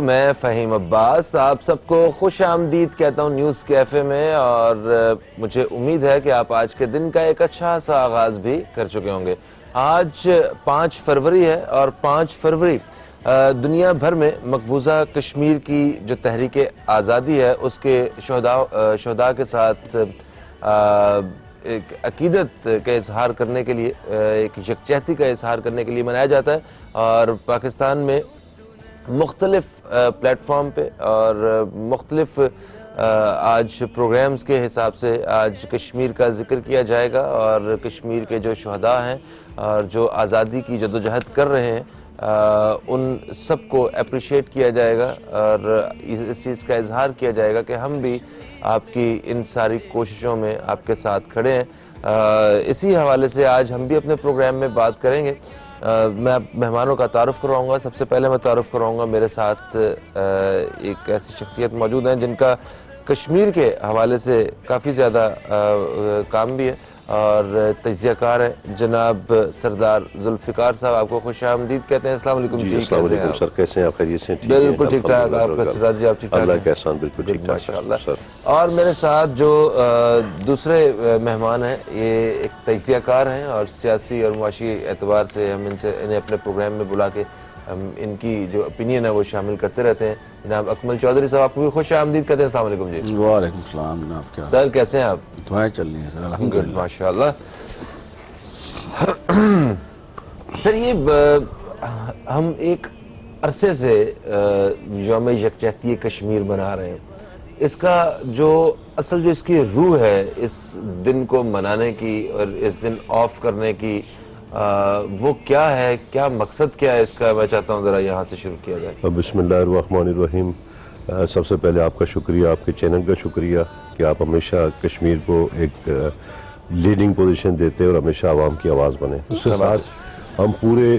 मैं फ़हीम अब्बास आप सबको खुश आमदीद कहता हूँ न्यूज़ कैफ़े में। और मुझे उम्मीद है कि आप आज के दिन का एक अच्छा सा आगाज़ भी कर चुके होंगे। आज 5 फरवरी है और 5 फरवरी दुनिया भर में मकबूजा कश्मीर की जो तहरीक आज़ादी है उसके शहदा के साथ एक अकीदत का इजहार करने के लिए, एक यकजहती का इजहार करने के लिए मनाया जाता है। और पाकिस्तान में मुख्तलिफ प्लेटफॉर्म पे और मुख्तलिफ आज प्रोग्राम्स के हिसाब से आज कश्मीर का जिक्र किया जाएगा और कश्मीर के जो शहदा हैं और जो आज़ादी की जदोजहद कर रहे हैं उन सबको अप्रिशिएट किया जाएगा और इस चीज़ का इजहार किया जाएगा कि हम भी आपकी इन सारी कोशिशों में आपके साथ खड़े हैं। इसी हवाले से आज हम भी अपने प्रोग्राम में बात करेंगे। मैं मेहमानों का तारुफ करवाऊँगा। सबसे पहले मैं तारुफ करवाऊँगा, मेरे साथ एक ऐसी शख्सियत मौजूद हैं जिनका कश्मीर के हवाले से काफ़ी ज़्यादा काम भी है और तजियाकार है, जनाब सरदार जुल्फ़िकार साहब। आपको खुश आमदीद कहते हैं। अस्सलाम वालेकुम जी, कैसे हैं सर? कैसे हैं आप? खैरियत से? बिल्कुल ठीक ठाक। आपका सरदार जी, आप ठीक ठाक? अल्लाह का एहसान, बिल्कुल ठीक ठाक सर। और मेरे साथ जो दूसरे मेहमान हैं ये एक तजियाकार हैं और सियासी और मुआशी एतबार से हम इन्हें अपने प्रोग्राम में बुला के हम इनकी जो ओपिनियन है वो शामिल करते रहते हैं। जनाब अकमल चौधरी साहब, आपको भी खुश आमदीद कहते हैं। अस्सलाम वालेकुम जी। वालेकुम सलाम जनाब। क्या सर, कैसे हैं आप? दुआएं चल रही हैं सर, अल्हम्दुलिल्लाह माशाल्लाह। सर, ये हम एक अरसे से यौम यकजहती कश्मीर मना रहे हैं। इसका जो असल जो इसकी रूह है इस दिन को मनाने की और इस दिन ऑफ करने की, वो क्या है, क्या मकसद क्या है इसका? मैं चाहता हूँ ज़रा यहाँ से शुरू किया जाए। बिस्मिल्लाहिर्रहमानिर्रहीम। सबसे पहले आपका शुक्रिया, आपके चैनल का शुक्रिया कि आप हमेशा कश्मीर को एक लीडिंग पोजीशन देते हैं और हमेशा आवाम की आवाज़ बने। उसके साथ हम पूरे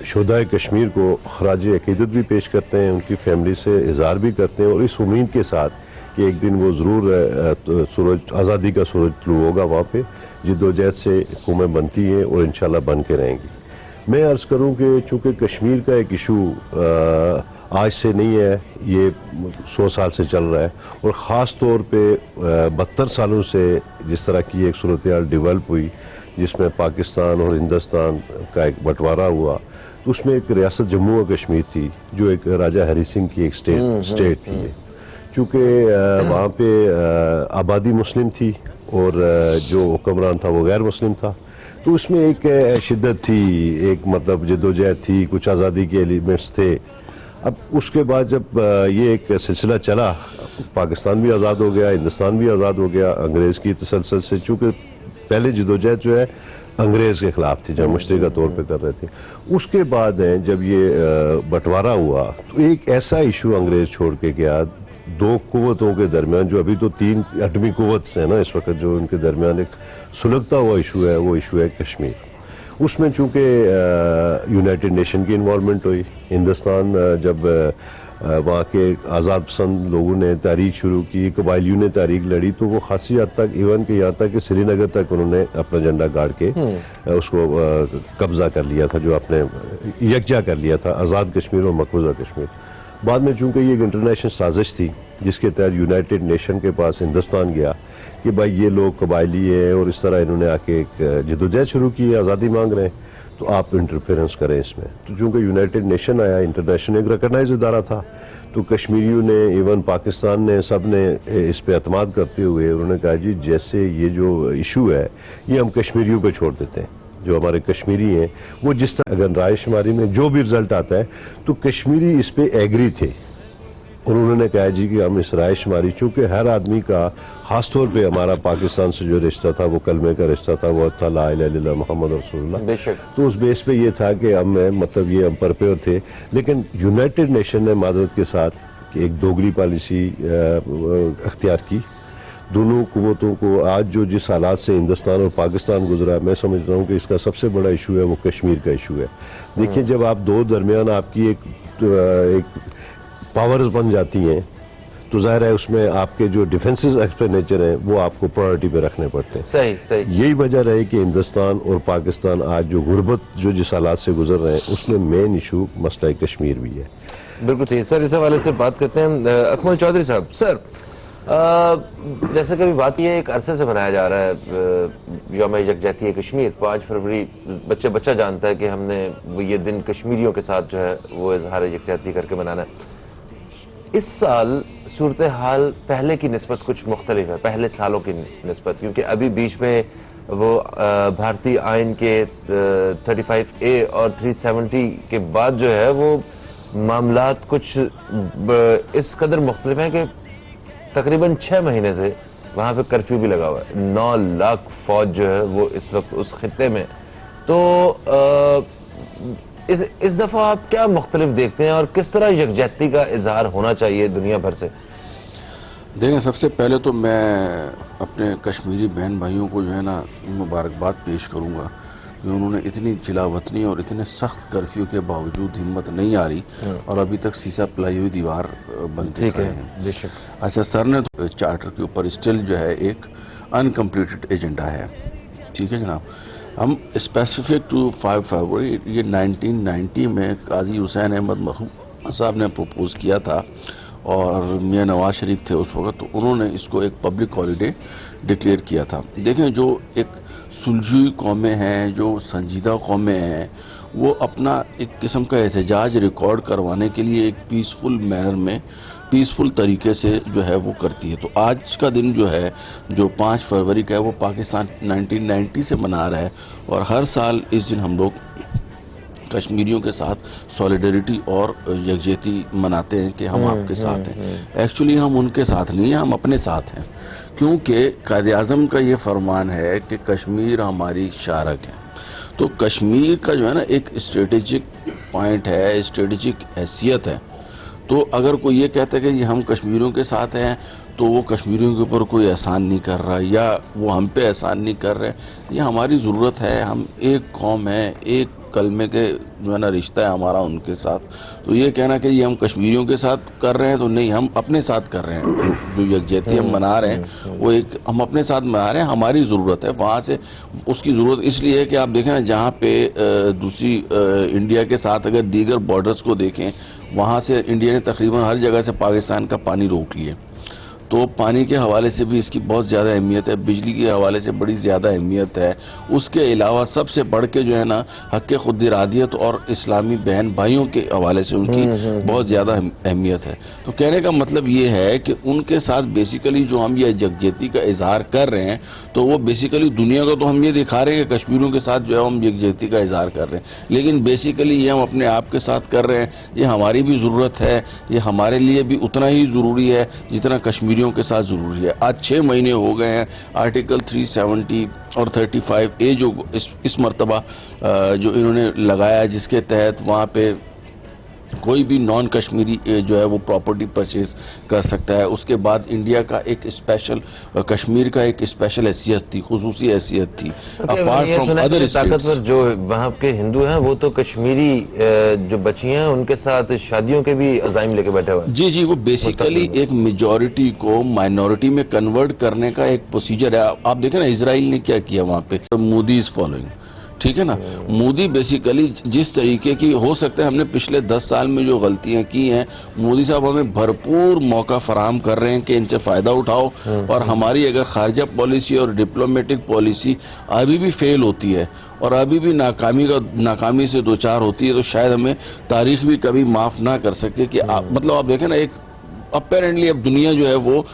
शुहदाए कश्मीर को खराज अकीदत भी पेश करते हैं, उनकी फैमिली से इज़हार भी करते हैं और इस उम्मीद के साथ कि एक दिन वो ज़रूर सूरज आज़ादी का सूरज तलू होगा वहाँ पे, जिद्दोजहद से हुकूमत बनती हैं और इंशाल्लाह बन के रहेंगी। मैं अर्ज़ करूँ कि चूँकि कश्मीर का एक इशू आज से नहीं है, ये 100 साल से चल रहा है और ख़ास तौर पे 72 सालों से जिस तरह की एक सूरत हाल डेवलप हुई जिसमें पाकिस्तान और हिंदुस्तान का एक बंटवारा हुआ, तो उसमें एक रियासत जम्मू और कश्मीर थी जो एक राजा हरी सिंह की एक स्टेट थी। चूँकि वहाँ पे आबादी मुस्लिम थी और जो हुक्मरान था वो गैर मुस्लिम था, तो उसमें एक शिद्दत थी, एक मतलब जद्दोजहद थी, कुछ आज़ादी के एलिमेंट्स थे। अब उसके बाद जब ये एक सिलसिला चला, पाकिस्तान भी आज़ाद हो गया, हिंदुस्तान भी आज़ाद हो गया अंग्रेज़ की तसलसल से। चूँकि पहले जद्दोजहद जो है अंग्रेज़ के ख़िलाफ़ थी, जब मुश्तरका तौर पे कर रहे थे। उसके बाद जब ये बंटवारा हुआ तो एक ऐसा इशू अंग्रेज़ छोड़ के गया, दो कुव्वतों के दरमियान, जो अभी तो 3 एटमी कुव्वत हैं ना इस वक्त, जो उनके दरमियान एक सुलगता हुआ इशू है, वो इशू है कश्मीर। उसमें चूँकि यूनाइटेड नेशन की इन्वॉल्वमेंट हुई, हिंदुस्तान जब वहाँ के आज़ाद पसंद लोगों ने तारीख शुरू की, कबायलियों ने तारीख लड़ी, तो वो खासी हद तक इवन के यहाँ तक कि श्रीनगर तक उन्होंने अपना झंडा गाड़ के उसको कब्जा कर लिया था, जो अपने यकजा कर लिया था आज़ाद कश्मीर और मकबूजा कश्मीर। बाद में चूँकि ये एक इंटरनेशनल साजिश थी जिसके तहत यूनाइटेड नेशन के पास हिंदुस्तान गया कि भाई ये लोग कबायली हैं और इस तरह इन्होंने आके एक जदोजहद शुरू की है, आज़ादी मांग रहे हैं, तो आप इंटरफेरेंस करें इसमें। तो चूँकि यूनाइटेड नेशन आया, इंटरनेशनल एक रिकगनाइज इदारा था, तो कश्मीरियों ने, इवन पाकिस्तान ने, सब ने इस पर एतमाद करते हुए उन्होंने कहा जी जैसे ये जो इशू है ये हम कश्मीरियों पे छोड़ देते हैं, जो हमारे कश्मीरी हैं वो जिस तरह अगर राय शुमारी में जो भी रिजल्ट आता है तो कश्मीरी इस पे एग्री थे और उन्होंने कहा जी कि हम इस राय शुमारी, चूँकि हर आदमी का ख़ास तौर पे हमारा पाकिस्तान से जो रिश्ता था वो कलमे का रिश्ता था, वो था ला इलाहा इल्लल्लाह मुहम्मद रसूलुल्लाह, तो उस बेस पे ये था कि हम मतलब ये हम परपेयर थे। लेकिन यूनाइटेड नेशन ने मादरत के साथ कि एक दोगली पॉलिसी अख्तियार की, दोनों कुव्वतों को आज जो जिस हालात से हिंदुस्तान और पाकिस्तान गुजरा, मैं समझता हूँ कि इसका सबसे बड़ा इशू है वो कश्मीर का इशू है। देखिए, जब आप दो दरमियान आपकी एक पावर्स बन जाती हैं तो जाहिर है उसमें आपके जो डिफेंसिव एक्सपेंडिचर हैं वो आपको प्रायोरिटी पे रखने पड़ते हैं। सही यही वजह रही कि हिंदुस्तान और पाकिस्तान आज जो गुर्बत जो जिस हालात से गुजर रहे हैं उसमें मेन इशू मसला कश्मीर भी है। बिल्कुल सही सर, इस हवाले से बात करते हैं अकमल चौधरी साहब। सर जैसे कभी बात ये एक अरसे से मनाया जा रहा है यौम यकजहती कश्मीर, 5 फरवरी बच्चा जानता है कि हमने वो ये दिन कश्मीरियों के साथ जो है वो इजहार यकजहती करके मनाना है। इस साल सूरत हाल पहले की निस्बत कुछ मुख्तलिफ है, पहले सालों की निस्बत, क्योंकि अभी बीच में वो भारतीय आइन के 35A और 370 के बाद जो है वो मामलात कुछ इस कदर मुख्तलिफ हैं कि तकरीबन 6 महीने से वहाँ पे कर्फ्यू भी लगा हुआ है। 9 लाख फौज जो है वो इस वक्त उस खित्ते में। तो इस दफा आप क्या मुख्तलिफ देखते हैं और किस तरह यकजहती का इजहार होना चाहिए दुनिया भर से? देखें, सबसे पहले तो मैं अपने कश्मीरी बहन भाइयों को जो है ना मुबारकबाद पेश करूँगा कि उन्होंने इतनी जिलावतनी और इतने सख्त कर्फ्यू के बावजूद हिम्मत नहीं आ रही और अभी तक सीसा पिलाई हुई दीवार बनते खड़े हैं। अच्छा, सर ने तो चार्टर के ऊपर स्टिल जो है एक अनकम्प्लीटेड एजेंडा है। ठीक है जनाब, हम स्पेसिफिक टू 5 फरवरी ये 1990 में काजी हुसैन अहमद मखदूम साहब ने प्रपोज़ किया था और मियाँ नवाज शरीफ थे उस वक्त, तो उन्होंने इसको एक पब्लिक हॉलीडे डिक्लेयर किया था। देखें, जो एक सुलझी कौमें हैं, जो संजीदा कौमें हैं, वो अपना एक किस्म का एहतजाज रिकॉर्ड करवाने के लिए एक पीसफुल मैनर में, पीसफुल तरीके से जो है वो करती है। तो आज का दिन जो है, जो 5 फरवरी का है, वो पाकिस्तान 1990 से मना रहा है और हर साल इस दिन हम लोग कश्मीरियों के साथ सॉलिडरिटी और यकजहती मनाते हैं कि हम आपके साथ हैं। एक्चुअली हम उनके साथ नहीं हैं, हम अपने साथ हैं, क्योंकि कायद-ए-आज़म का ये फरमान है कि कश्मीर हमारी शारक है। तो कश्मीर का जो है ना एक स्ट्रेटेजिक पॉइंट है, स्ट्रेटेजिक हैसियत है। तो अगर कोई ये कहता है कि हम कश्मीरियों के साथ हैं तो वो कश्मीरियों के ऊपर कोई एहसान नहीं कर रहा या वो हम पे एहसान नहीं कर रहे, ये हमारी ज़रूरत है। हम एक कौम है, एक कलमे के जो है ना रिश्ता है हमारा उनके साथ। तो ये कहना कि ये हम कश्मीरियों के साथ कर रहे हैं, तो नहीं, हम अपने साथ कर रहे हैं। जो यकजहती हम मना रहे हैं वो एक हम अपने साथ मना रहे हैं, हमारी ज़रूरत है। वहाँ से उसकी ज़रूरत इसलिए है कि आप देखें ना, जहाँ पे दूसरी इंडिया के साथ अगर दीगर बॉर्डर्स को देखें, वहाँ से इंडिया ने तकरीबन हर जगह से पाकिस्तान का पानी रोक लिए। तो पानी के हवाले से भी इसकी बहुत ज़्यादा अहमियत है, बिजली के हवाले से बड़ी ज़्यादा अहमियत है। उसके अलावा सबसे बढ़ के जो है ना हक़ खुद इरादियत और इस्लामी बहन भाइयों के हवाले से उनकी बहुत ज़्यादा अहमियत है। तो कहने का मतलब ये है कि उनके साथ बेसिकली जो हम ये यकजहती का इजहार कर रहे हैं, तो वो बेसिकली दुनिया को तो हम ये दिखा रहे हैं कि कश्मीरियों के साथ जो है हम यकजहती का इजहार कर रहे हैं, लेकिन बेसिकली ये हम अपने आप के साथ कर रहे हैं। ये हमारी भी ज़रूरत है, ये हमारे लिए भी उतना ही ज़रूरी है जितना कश्मीरियों के साथ ज़रूरी है। आज 6 महीने हो गए हैं आर्टिकल 370 और 35A जो इस मरतबा जो इन्होंने लगाया, जिसके तहत वहाँ पे कोई भी नॉन कश्मीरी जो है वो प्रॉपर्टी परचेज कर सकता है। उसके बाद इंडिया का एक स्पेशल, कश्मीर का एक स्पेशल हैसियत थी, खुसूसी हैसियत थी अपार्ट फ्रॉम अदर स्टेट्स। जो वहाँ के हिंदू हैं वो तो कश्मीरी जो बच्ची हैं उनके साथ शादियों के भी अज़ाइम लेके बैठे हुए हैं। जी जी, वो बेसिकली एक मेजॉरिटी को माइनॉरिटी में कन्वर्ट करने का एक प्रोसीजर है। आप देखें ना, इजराइल ने क्या किया वहाँ पे, मोदी इज फॉलोइंग। ठीक है ना, मोदी बेसिकली जिस तरीके की, हो सकता है हमने पिछले 10 साल में जो गलतियां की हैं, मोदी साहब हमें भरपूर मौका फराहम कर रहे हैं कि इनसे फ़ायदा उठाओ। और हमारी अगर खारजा पॉलिसी और डिप्लोमेटिक पॉलिसी अभी भी फेल होती है और अभी भी नाकामी से दो चार होती है, तो शायद हमें तारीख भी कभी माफ़ ना कर सके कि मतलब आप देखें ना, एक अपेरेंटली अब दुनिया जो है वो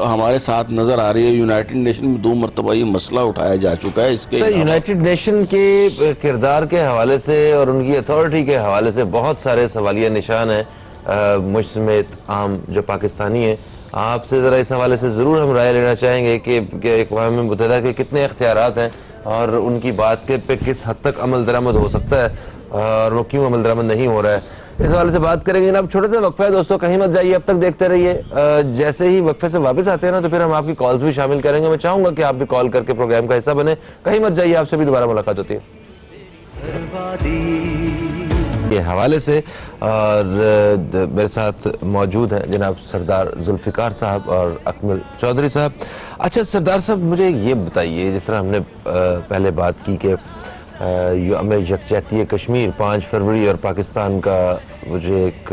हमारे साथ नजर आ रही है। यूनाइटेड नेशन में 2 मरतबा ये मसला उठाया जा चुका है। इसके यूनाइटेड नेशन के किरदार के हवाले से और उनकी अथॉरिटी के हवाले से बहुत सारे सवालिया निशान हैं, मुझ समेत आम जो पाकिस्तानी हैं। आपसे ज़रा इस हवाले से ज़रूर हम राय लेना चाहेंगे कि अक़वाम मुत्तहिदा के कितने इख्तियारात हैं और उनकी बात के पे किस हद तक अमल दरामद हो सकता है और वो क्यों अमल दरामद नहीं हो रहा है, इस हवाले से बात करेंगे। अब छोटे से वक्फा है दोस्तों, कहीं मत जाइए, अब तक देखते रहिए। जैसे ही वक्फे से वापस आते हैं ना, तो फिर हम आपकी कॉल्स भी शामिल करेंगे। मैं चाहूंगा कि आप भी कॉल करके प्रोग्राम का हिस्सा बने। कहीं मत जाइए, आपसे भी दोबारा मुलाकात होती है ये हवाले से। और मेरे साथ मौजूद हैं जनाब सरदार जुल्फिकार साहब और अकमल चौधरी साहब। अच्छा सरदार साहब, मुझे ये बताइए, जिस तरह हमने पहले बात की कि यौम यकजहती कश्मीर 5 फरवरी और पाकिस्तान का मुझे एक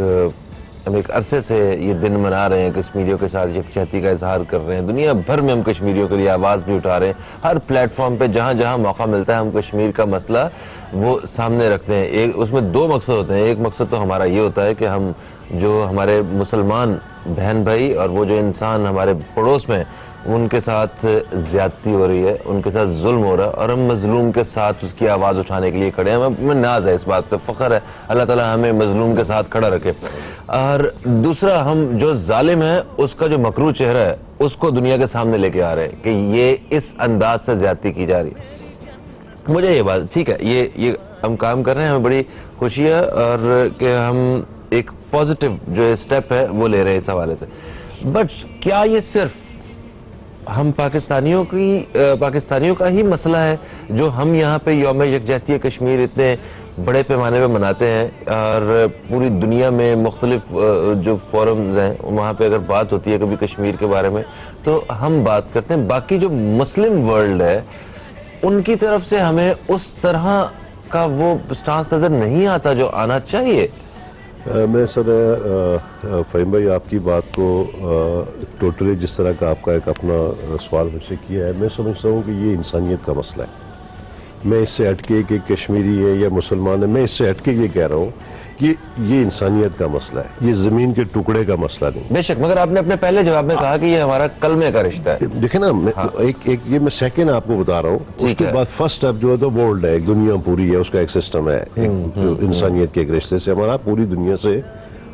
हम एक अरसे से ये दिन मना रहे हैं, कश्मीरियों के साथ यकजहती का इजहार कर रहे हैं। दुनिया भर में हम कश्मीरियों के लिए आवाज़ भी उठा रहे हैं। हर प्लेटफॉर्म पे जहाँ जहाँ मौका मिलता है हम कश्मीर का मसला वो सामने रखते हैं। एक उसमें दो मकसद होते हैं। एक मकसद तो हमारा ये होता है कि हम जो हमारे मुसलमान बहन भाई और वो जो इंसान हमारे पड़ोस में उनके साथ ज्यादती हो रही है, उनके साथ जुल्म हो रहा है और हम मजलूम के साथ उसकी आवाज़ उठाने के लिए खड़े हैं। हमें नाज है इस बात पे, फ़ख्र है, अल्लाह ताला हमें मजलूम के साथ खड़ा रखे। और दूसरा, हम जो जालिम है उसका जो मकरू चेहरा है उसको दुनिया के सामने लेके आ रहे हैं कि ये इस अंदाज से ज्यादती की जा रही है। मुझे ये बात ठीक है, ये हम काम कर रहे हैं, हमें बड़ी खुशी है और कि हम एक पॉजिटिव जो स्टेप है वो ले रहे हैं इस हवाले से। बट क्या ये सिर्फ हम पाकिस्तानियों का ही मसला है जो हम यहाँ पे यौम यकजहती कश्मीर इतने बड़े पैमाने पे मनाते हैं और पूरी दुनिया में मुख्तलिफ जो फोरम्स हैं वहाँ पे अगर बात होती है कभी कश्मीर के बारे में तो हम बात करते हैं, बाकी जो मुस्लिम वर्ल्ड है उनकी तरफ से हमें उस तरह का वो स्टांस नजर नहीं आता जो आना चाहिए। मैं सर फ़हीम भाई आपकी बात को टोटली जिस तरह का आपका एक अपना सवाल मुझसे किया है, मैं समझता हूँ कि ये इंसानियत का मसला है। मैं इससे हटके कि कश्मीरी है या मुसलमान है, मैं इससे हटके ये कह रहा हूँ कि ये इंसानियत का मसला है, ये ज़मीन के टुकड़े का मसला नहीं। बेशक, मगर आपने अपने पहले जवाब में कहा कि ये हमारा कलमे का रिश्ता है। देखे ना, एक ये मैं सेकंड आपको बता रहा हूँ, उसके बाद फर्स्ट स्टेप जो है तो वर्ल्ड है, एक दुनिया पूरी है, उसका एक सिस्टम है, एक इंसानियत के एक रिश्ते से हमारा पूरी दुनिया से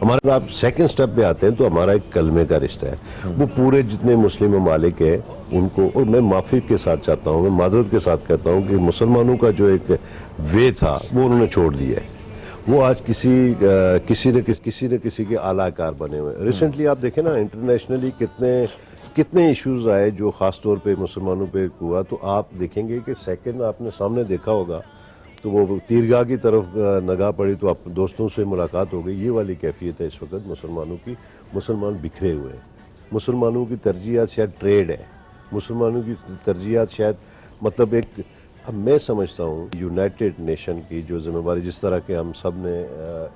हमारे। आप सेकंड स्टेप पे आते हैं तो हमारा एक कलमे का रिश्ता है। वो पूरे जितने मुस्लिम ममालिक है उनको, और मैं माफी के साथ चाहता हूँ, मैं माजरत के साथ कहता हूँ कि मुसलमानों का जो एक वे था वो उन्होंने छोड़ दिया है। वो आज किसी न किसी के आलाकार बने हुए हैं। रिसेंटली आप देखें ना, इंटरनेशनली कितने इश्यूज आए जो खास तौर पे मुसलमानों पे हुआ, तो आप देखेंगे कि सेकंड आपने सामने देखा होगा तो वो तीरगाह की तरफ नगाह पड़ी तो आप दोस्तों से मुलाकात हो गई। ये वाली कैफियत है इस वक्त मुसलमानों की। मुसलमान बिखरे हुए हैं, मुसलमानों की तरजीहात शायद ट्रेड है, मुसलमानों की तरजीहात शायद मतलब एक, अब मैं समझता हूँ यूनाइटेड नेशन की जो जिम्मेवारी, जिस तरह के हम सब ने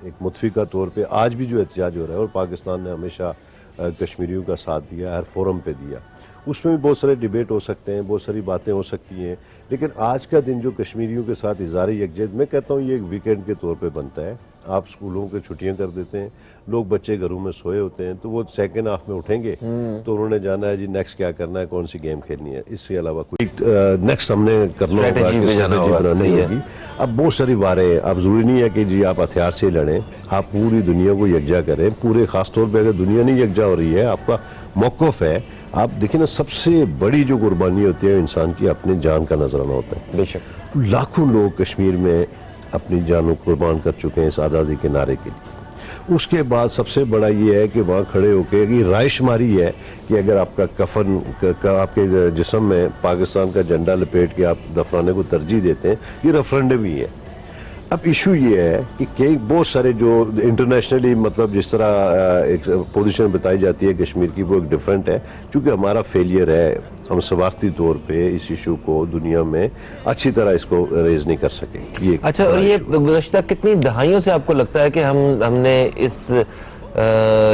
एक मुतफिका तौर पे आज भी जो एहतजाज हो रहा है, और पाकिस्तान ने हमेशा कश्मीरियों का साथ दिया, हर फोरम पे दिया, उसमें भी बहुत सारे डिबेट हो सकते हैं, बहुत सारी बातें हो सकती हैं, लेकिन आज का दिन जो कश्मीरियों के साथ इज़हार यकजहत, मैं कहता हूँ ये एक वीकेंड के तौर पे बनता है। आप स्कूलों के छुट्टियां कर देते हैं, लोग बच्चे घरों में सोए होते हैं, तो वो सेकंड हाफ में उठेंगे तो उन्होंने जाना है जी नेक्स्ट क्या करना है, कौन सी गेम खेलनी है, इसके अलावा कोई नेक्स्ट हमने करना होगा, स्ट्रेटेजी बनानी होगी। अब बहुत सारी बारें, अब जरूरी नहीं है कि जी आप हथियार से लड़ें, आप पूरी दुनिया को यकजा करें। पूरे खासतौर पर अगर दुनिया नहीं यकजा हो रही है, आपका मौक़िफ़ है, आप देखिए ना, सबसे बड़ी जो कुर्बानी होती है इंसान की अपनी जान का नजराना होता है। बेशक लाखों लोग कश्मीर में अपनी जानों कुर्बान कर चुके हैं इस आज़ादी के नारे के लिए। उसके बाद सबसे बड़ा ये है कि वहाँ खड़े होकर ये रायशुमारी है कि अगर आपका कफन आपके जिस्म में पाकिस्तान का झंडा लपेट के आप दफनाने को तरजीह देते हैं, ये रेफरेंडम ही है। अब इशू ये है कि कई बहुत सारे जो इंटरनेशनली मतलब जिस तरह एक पोजीशन बताई जाती है कश्मीर की, वो एक डिफरेंट है, क्योंकि हमारा फेलियर है, हम स्वार्थी तौर पे इस इशू को दुनिया में अच्छी तरह इसको रेज नहीं कर सके। ये अच्छा, और ये गुज़श्ता कितनी दहाइयों से आपको लगता है कि हमने इस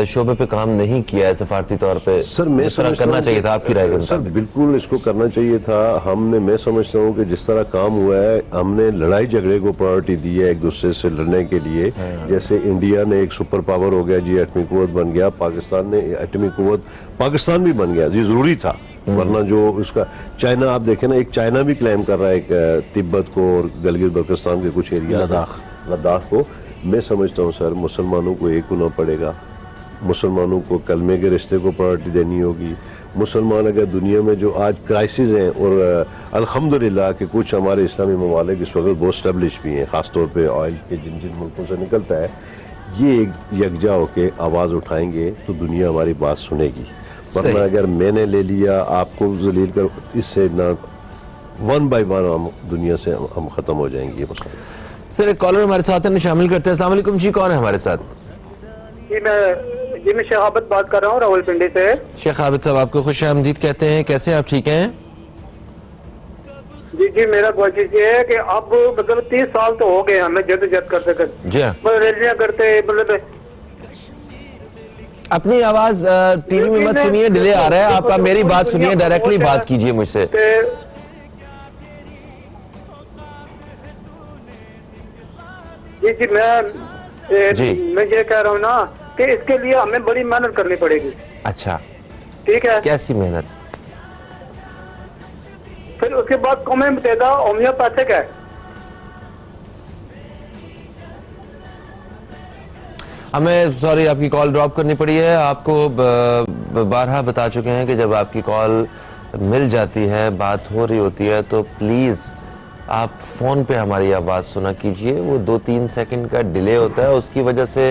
शोबे पे काम नहीं किया है सफारती तौर पे? सर मैं करना चाहिए था, आपकी राय? सर बिल्कुल इसको करना चाहिए था। मैं समझता हूँ कि जिस तरह काम हुआ है, हमने लड़ाई झगड़े को प्रायोरिटी दी है एक दूसरे से लड़ने के लिए। जैसे इंडिया ने एक सुपर पावर हो गया जी, एटमी कुव्वत बन गया, पाकिस्तान ने एटमी कुव्वत, पाकिस्तान भी बन गया, ये जरूरी था, वरना जो उसका चाइना, आप देखें ना, एक चाइना भी क्लेम कर रहा है एक तिब्बत को और गलगित बल्तिस्तान के कुछ एरिया, लद्दाख को। मैं समझता हूँ सर मुसलमानों को एक होना पड़ेगा, मुसलमानों को कलमे के रिश्ते को प्रायोरिटी देनी होगी। मुसलमान अगर दुनिया में जो आज क्राइसिस हैं, और अल्हम्दुलिल्लाह कि कुछ हमारे इस्लामी ममालिक इस वक्त बहुत स्टेब्लिश भी हैं, ख़ासतौर पे ऑयल के जिन मुल्कों से निकलता है, ये यकजा होकर आवाज़ उठाएंगे तो दुनिया हमारी बात सुनेगी। वरना अगर मैंने ले लिया आपको जलील कर, इससे ना वन बाय वन हम दुनिया से हम ख़त्म हो जाएंगे। ये मसला सर, एक कॉलर हमारे साथ है, शामिल करते हैं। अस्सलाम वालेकुम जी, कौन है हमारे साथ? जी मैं शेख आबिद बात कर रहा हूँ रावलपिंडी से। शेख आबिद साहब, आपको खुशामदीद कहते हैं, कैसे आप? ठीक हैं जी जी, मेरा कोशिश ये है कि अब मतलब 30 साल तो हो गए हमें जद्दोजहद करते करते, जी हाँ, मतलब रैलियां करते, मतलब अपनी आवाज टीवी में मत सुनिए, डिले आ रहा है। आप मेरी बात सुनिए, डायरेक्टली बात कीजिए मुझसे। जी मैं ये कह रहा हूँ ना कि इसके लिए हमें बड़ी मेहनत करनी पड़ेगी। अच्छा, ठीक है। कैसी मेहनत? फिर उसके बाद कौमी मुत्तहिदा होम्योपैथिक है। हमें सॉरी, आपकी कॉल ड्रॉप करनी पड़ी है। आपको बारहा बता चुके हैं कि जब आपकी कॉल मिल जाती है, बात हो रही होती है, तो प्लीज आप फोन पे हमारी आवाज सुना कीजिए। वो 2-3 सेकंड का डिले होता है, उसकी वजह से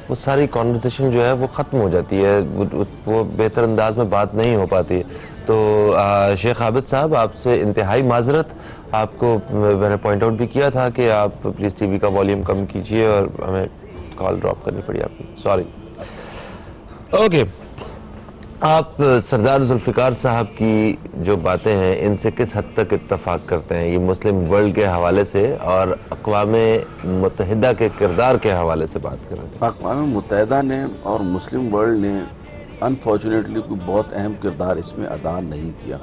वो सारी कॉन्वर्सेशन जो है वो ख़त्म हो जाती है, वो बेहतर अंदाज में बात नहीं हो पाती। तो शेख आबिद साहब, आपसे इंतहाई माजरत। आपको मैंने पॉइंट आउट भी किया था कि आप प्लीज़ टीवी का वॉल्यूम कम कीजिए और हमें कॉल ड्रॉप करनी पड़ी आपको, सॉरी। ओके, आप सरदार जुल्फ़िकार साहब की जो बातें हैं इनसे किस हद तक इत्तफाक करते हैं? ये मुस्लिम वर्ल्ड के हवाले से और अक़वाम मुत्तहिदा के किरदार के हवाले से बात कर रहे थे। अक़वाम मुत्तहिदा ने और मुस्लिम वर्ल्ड ने अनफॉर्चुनेटली कोई बहुत अहम किरदार इसमें अदा नहीं किया।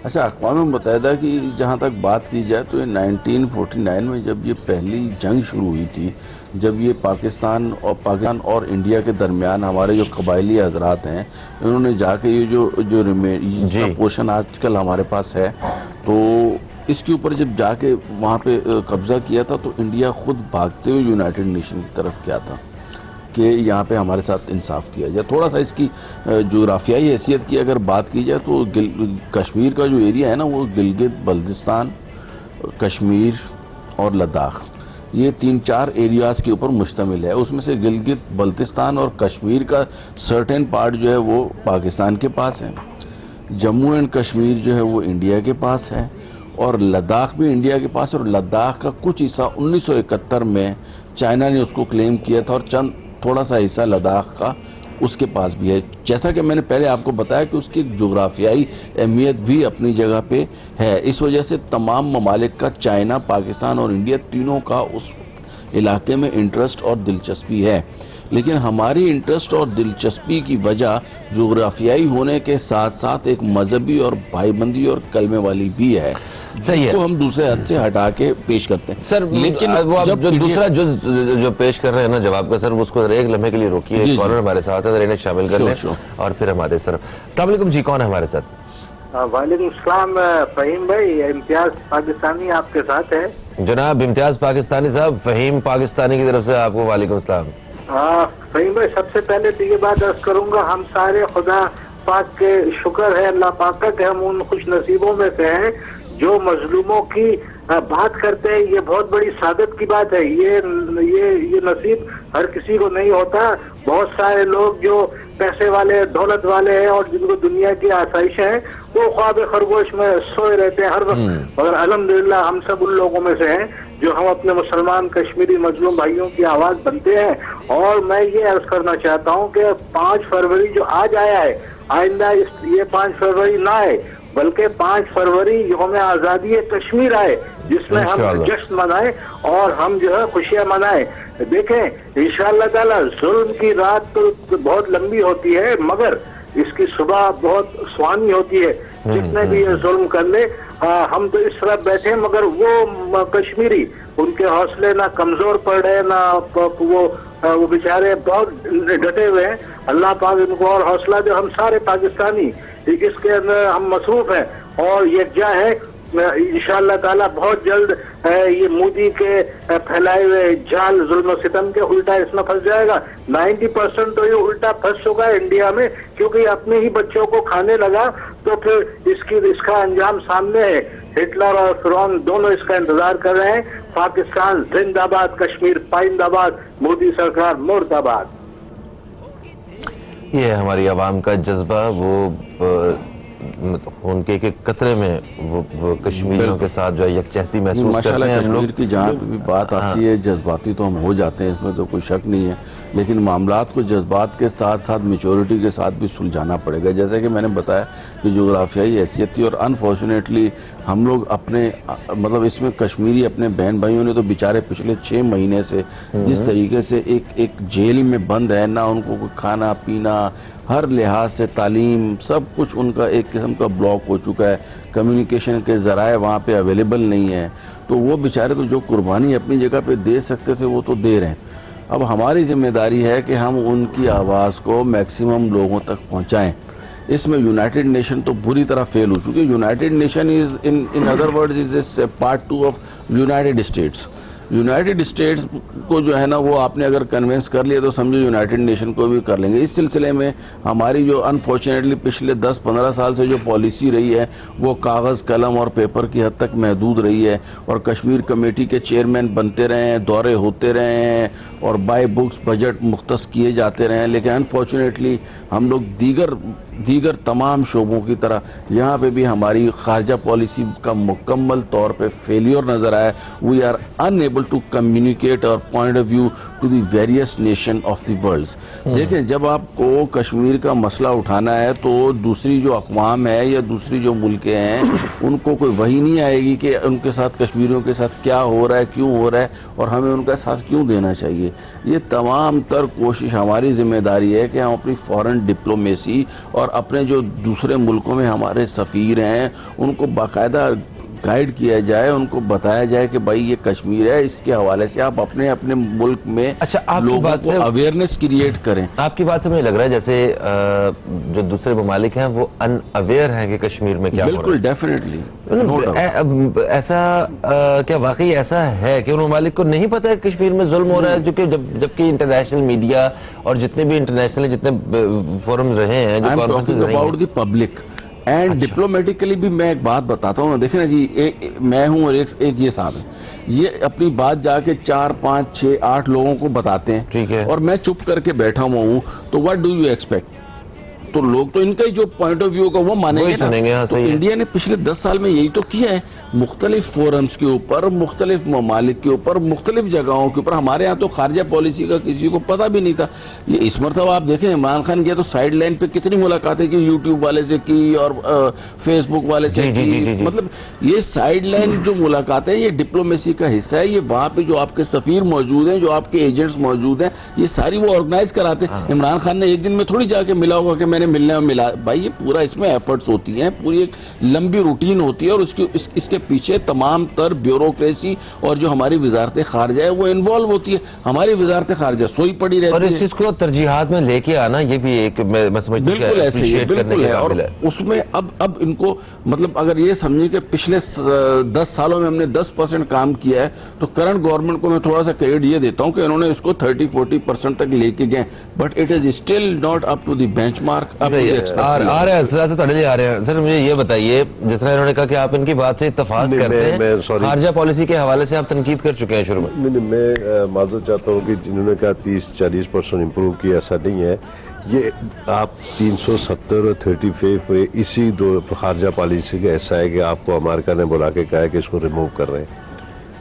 अच्छा, अक़वाम मुत्तहिदा की जहाँ तक बात की जाए तो ये 1949 में जब ये पहली जंग शुरू हुई थी, जब ये पाकिस्तान और इंडिया के दरमियान हमारे जो कबायली हजरात हैं, इन्होंने जाके ये जो पोर्शन आजकल हमारे पास है, तो इसके ऊपर जब जाके वहाँ पे कब्ज़ा किया था, तो इंडिया खुद भागते हुए यूनाइटेड नेशन की तरफ गया था कि यहाँ पे हमारे साथ इंसाफ किया जाए। थोड़ा सा इसकी जोग्राफियाई हैसियत की अगर बात की जाए तो कश्मीर का जो एरिया है ना, वो गिलगित बल्तिस्तान, कश्मीर और लद्दाख, ये 3-4 एरियाज़ के ऊपर मुश्तमिल है। उसमें से गिलगित बल्तिस्तान और कश्मीर का सर्टेन पार्ट जो है वो पाकिस्तान के पास है, जम्मू एंड कश्मीर जो है वो इंडिया के पास है, और लद्दाख भी इंडिया के पास है। और लद्दाख का कुछ हिस्सा 1971 में चाइना ने उसको क्लेम किया था, और थोड़ा सा हिस्सा लद्दाख का उसके पास भी है। जैसा कि मैंने पहले आपको बताया कि उसकी जोग्राफियाई अहमियत भी अपनी जगह पे है। इस वजह से तमाम ममालिक का, चाइना, पाकिस्तान और इंडिया, तीनों का उस इलाके में इंटरेस्ट और दिलचस्पी है। लेकिन हमारी इंटरेस्ट और दिलचस्पी की वजह जोग्राफियाई होने के साथ साथ एक मजहबी और भाईबंदी और कलमे वाली भी है, जिसको हम दूसरे हद से हटा के पेश करते हैं। सर, लेकिन वो आप जो दूसरा जो पेश कर रहे हैं ना जवाब का, सर उसको एक लम्हे के लिए रोकिए। कॉलर हमारे साथ है, इन्हें शामिल कर लें और फिर हम आते हैं। सर अस्सलाम वालेकुम जी, कौन है हमारे साथ? वालेकुम सलाम फहीम भाई, इम्तियाज पाकिस्तानी आपके साथ है। जनाब इम्तियाज पाकिस्तानी साहब, फहीम पाकिस्तानी की तरफ से आपको वालेकुम सलाम। फहीम भाई, सबसे पहले तो ये बात अर्ज करूंगा, हम सारे खुदा पाक के शुक्र है अल्लाह पाक का कि हम उन खुश नसीबों में से हैं जो मजलूमों की बात करते हैं। ये बहुत बड़ी सादत की बात है। ये नसीब हर किसी को नहीं होता। बहुत सारे लोग जो पैसे वाले, दौलत वाले हैं और जिनको दुनिया की आसाइश है, वो ख्वाब खरगोश में सोए रहते हैं हर वक्त। मगर अल्हम्दुलिल्लाह हम सब उन लोगों में से हैं जो हम अपने मुसलमान कश्मीरी मजलूम भाइयों की आवाज बनते हैं। और मैं ये अर्ज करना चाहता हूँ कि 5 फरवरी जो आज आया है, आइंदा ये 5 फरवरी ना आए, बल्कि 5 फरवरी यौम आज़ादी कश्मीर आए, जिसमें हम जश्न मनाएं और हम जो है खुशियां मनाएं। देखें इंशाअल्लाह ताला, जुल्म की रात तो बहुत लंबी होती है, मगर इसकी सुबह बहुत सुहानी होती है। जितने भी ये जुल्म कर ले, हम तो इस तरफ बैठे, मगर वो कश्मीरी, उनके हौसले ना कमजोर पड़ रहे, ना वो बेचारे बहुत डटे हुए हैं। अल्लाह पाक इनको और हौसला दे। हम सारे पाकिस्तानी इसके अंदर हम मसरूफ हैं और यकजा है। इंशाअल्लाह ताला बहुत जल्द ये मोदी के फैलाए हुए जाल जुल्म सितम के उल्टा इसमें फंस जाएगा। 90% तो ये उल्टा फंस चुका है इंडिया में, क्योंकि अपने ही बच्चों को खाने लगा। तो फिर इसका अंजाम सामने है। हिटलर और फिरौन दोनों इसका इंतजार कर रहे हैं। पाकिस्तान जिंदाबाद, कश्मीर पाइंदाबाद, मोदी सरकार मुर्दाबाद। ये हमारी आवाम का जज्बा, वो उनके एक कतरे में वो कश्मीरियों के साथ जो है यकजहती महसूस करते माशाल्लाह हैं हम कश्मीर लोग। की जहाँ पे भी बात आती है जज्बाती तो हम हो जाते हैं, इसमें तो कोई शक नहीं है, लेकिन मामलात को जज्बात के साथ साथ मैच्योरिटी के साथ भी सुलझाना पड़ेगा। जैसे कि मैंने बताया कि जोग्राफियाई हैसियत थी और अनफॉर्चुनेटली हम लोग अपने मतलब इसमें कश्मीरी अपने बहन भाइयों ने तो बेचारे पिछले 6 महीने से जिस तरीके से एक जेल में बंद है ना, उनको कोई खाना पीना हर लिहाज से तालीम सब कुछ उनका एक किस्म का ब्लॉक हो चुका है, कम्युनिकेशन के ज़राए वहाँ पे अवेलेबल नहीं है, तो वो बेचारे तो जो कुर्बानी अपनी जगह पे दे सकते थे वो तो दे रहे हैं। अब हमारी जिम्मेदारी है कि हम उनकी आवाज़ को मैक्सिमम लोगों तक पहुँचाएँ। इसमें यूनाइटेड नेशन तो बुरी तरह फेल हो चुकी है। United nation is in other words is part 2 of United states. United states को जो है ना वो आपने अगर कन्विंस कर लिया तो समझो यूनाइटेड नेशन को भी कर लेंगे। इस सिलसिले में हमारी जो अनफॉर्चुनेटली पिछले 10-15 साल से जो पॉलिसी रही है वो कागज़ कलम और पेपर की हद तक महदूद रही है, और कश्मीर कमेटी के चेयरमैन बनते रहे हैं, दौरे होते रहे हैं और बाय बुक्स बजट मुख्तस किए जाते रहे हैं, लेकिन अनफॉर्चुनेटली हम लोग दीगर तमाम शोबों की तरह यहाँ पे भी हमारी खारजा पॉलिसी का मुकम्मल तौर पे फेलियर नज़र आया। We are unable to communicate our point of view to the various nation of the world. देखें, जब आपको कश्मीर का मसला उठाना है तो दूसरी जो अक़वाम है या दूसरी जो मुल्कें हैं उनको कोई वही नहीं आएगी कि उनके साथ कश्मीरियों के साथ क्या हो रहा है, क्यों हो रहा है और हमें उनका साथ क्यों देना चाहिए। ये तमाम तर कोशिश हमारी जिम्मेदारी है कि हम अपनी फॉरेन डिप्लोमेसी और अपने जो दूसरे मुल्कों में हमारे सफ़ीर हैं उनको बाकायदा गाइड किया जाए, उनको बताया जाए कि भाई ये कश्मीर है, इसके हवाले से आप अपने अपने मुल्क में अच्छा, आपकी लोगों बात को से अवेयरनेस क्रिएट करें। आपकी बात से मुझे लग रहा है जैसे जो दूसरे ममालिक हैं वो अनअवेयर हैं कि कश्मीर में क्या हो रहा है। बिल्कुल, डेफिनेटली। ऐसा क्या वाकई ऐसा है कि उन ममालिक को नहीं पता है कश्मीर में जुल्म हो रहा है? जबकि इंटरनेशनल मीडिया और जितने भी इंटरनेशनल जितने फोरम्स रहे हैं, जो कॉन्फ्रेंसेस रहे हैं, about the public and diplomatically भी मैं एक बात बताता हूँ। देखिए ना जी, मैं हूँ और एक ये साहब है, ये अपनी बात जाके 4, 5, 6, 8 लोगों को बताते हैं, ठीक है, और मैं चुप करके बैठा हुआ हूँ, तो व्हाट डू यू एक्सपेक्ट? तो लोग तो इनका ही जो पॉइंट ऑफ व्यू का वो मानेंगे ना। तो इंडिया ने पिछले 10 साल में यही तो किया है, मुख्तलिफ फोरम्स के ऊपर, मुख्तलिफ ममालिक के ऊपर, मुख्तलिफ जगहों के ऊपर। हमारे यहाँ तो खारजा पॉलिसी का किसी को पता भी नहीं था। ये इस मरतबा आप देखें, इमरान खान गया तो साइड लाइन पे कितनी मुलाकातें की, यूट्यूब वाले से की और फेसबुक वाले से की। मतलब ये साइड लाइन जो मुलाकातें ये डिप्लोमेसी का हिस्सा है। ये वहाँ पे जो आपके सफीर मौजूद हैं, जो आपके एजेंट्स मौजूद हैं, ये सारी वो ऑर्गेनाइज कराते हैं। इमरान खान ने एक दिन में थोड़ी जाके मिला होगा कि मैंने मिलने में मिला। भाई ये पूरा इसमें एफर्ट्स होती हैं, पूरी एक लंबी रूटीन होती है, और इसके पीछे तमाम तर ब्यूरोक्रेसी और जो हमारी वजारत खारजा है वो इन्वॉल्व होती है। हमारी वजारत खारजा सोई पड़ी रहती है, और इस चीज को तरजीहात में लेके आना ये भी एक मैं समझता हूं बिल्कुल ऐसे ही बिल्कुल है। और उसमें अब इनको मतलब अगर ये समझे कि पिछले 10 सालों में हमने 10% काम किया है, तो करंट गवर्नमेंट को मैं थोड़ा सा क्रेडिट ये देता हूँ कि इन्होंने इसको 30-40% तक लेके गए, but it is still not up to the benchmark. आ रहे हैं सर, मुझे ये बताइए, जिस तरह इन्होंने कहा कि आप इनकी बात से इत्तेफाक करते हैं, खारजा पॉलिसी के हवाले से आप तनकीद कर चुके हैं शुरू में। मैं माजूद चाहता हूँ कि जिन्होंने कहा 30-40% इम्प्रूव किया, ऐसा नहीं है। ये आप 370 और 35 इसी दो खारजा पॉलिसी का ऐसा है कि आपको अमेरिका ने बुला के कहा है कि इसको रिमूव कर रहे हैं।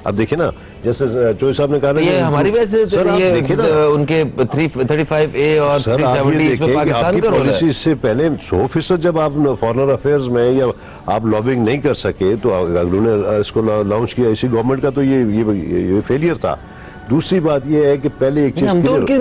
अब देखिए ना, जैसे चोई साहब ने कहा ना, ये हमारी वजह से उनके 335A और 370 इसमें पाकिस्तान का रोल है। इससे पहले 100% जब आप फॉरेन अफेयर्स में या आप लॉबिंग नहीं कर सके तो अगलू ने इसको लॉन्च किया, इसी गवर्नमेंट का तो ये फेलियर था। दूसरी बात ये है कि पहले एक चीज हम तो उनकी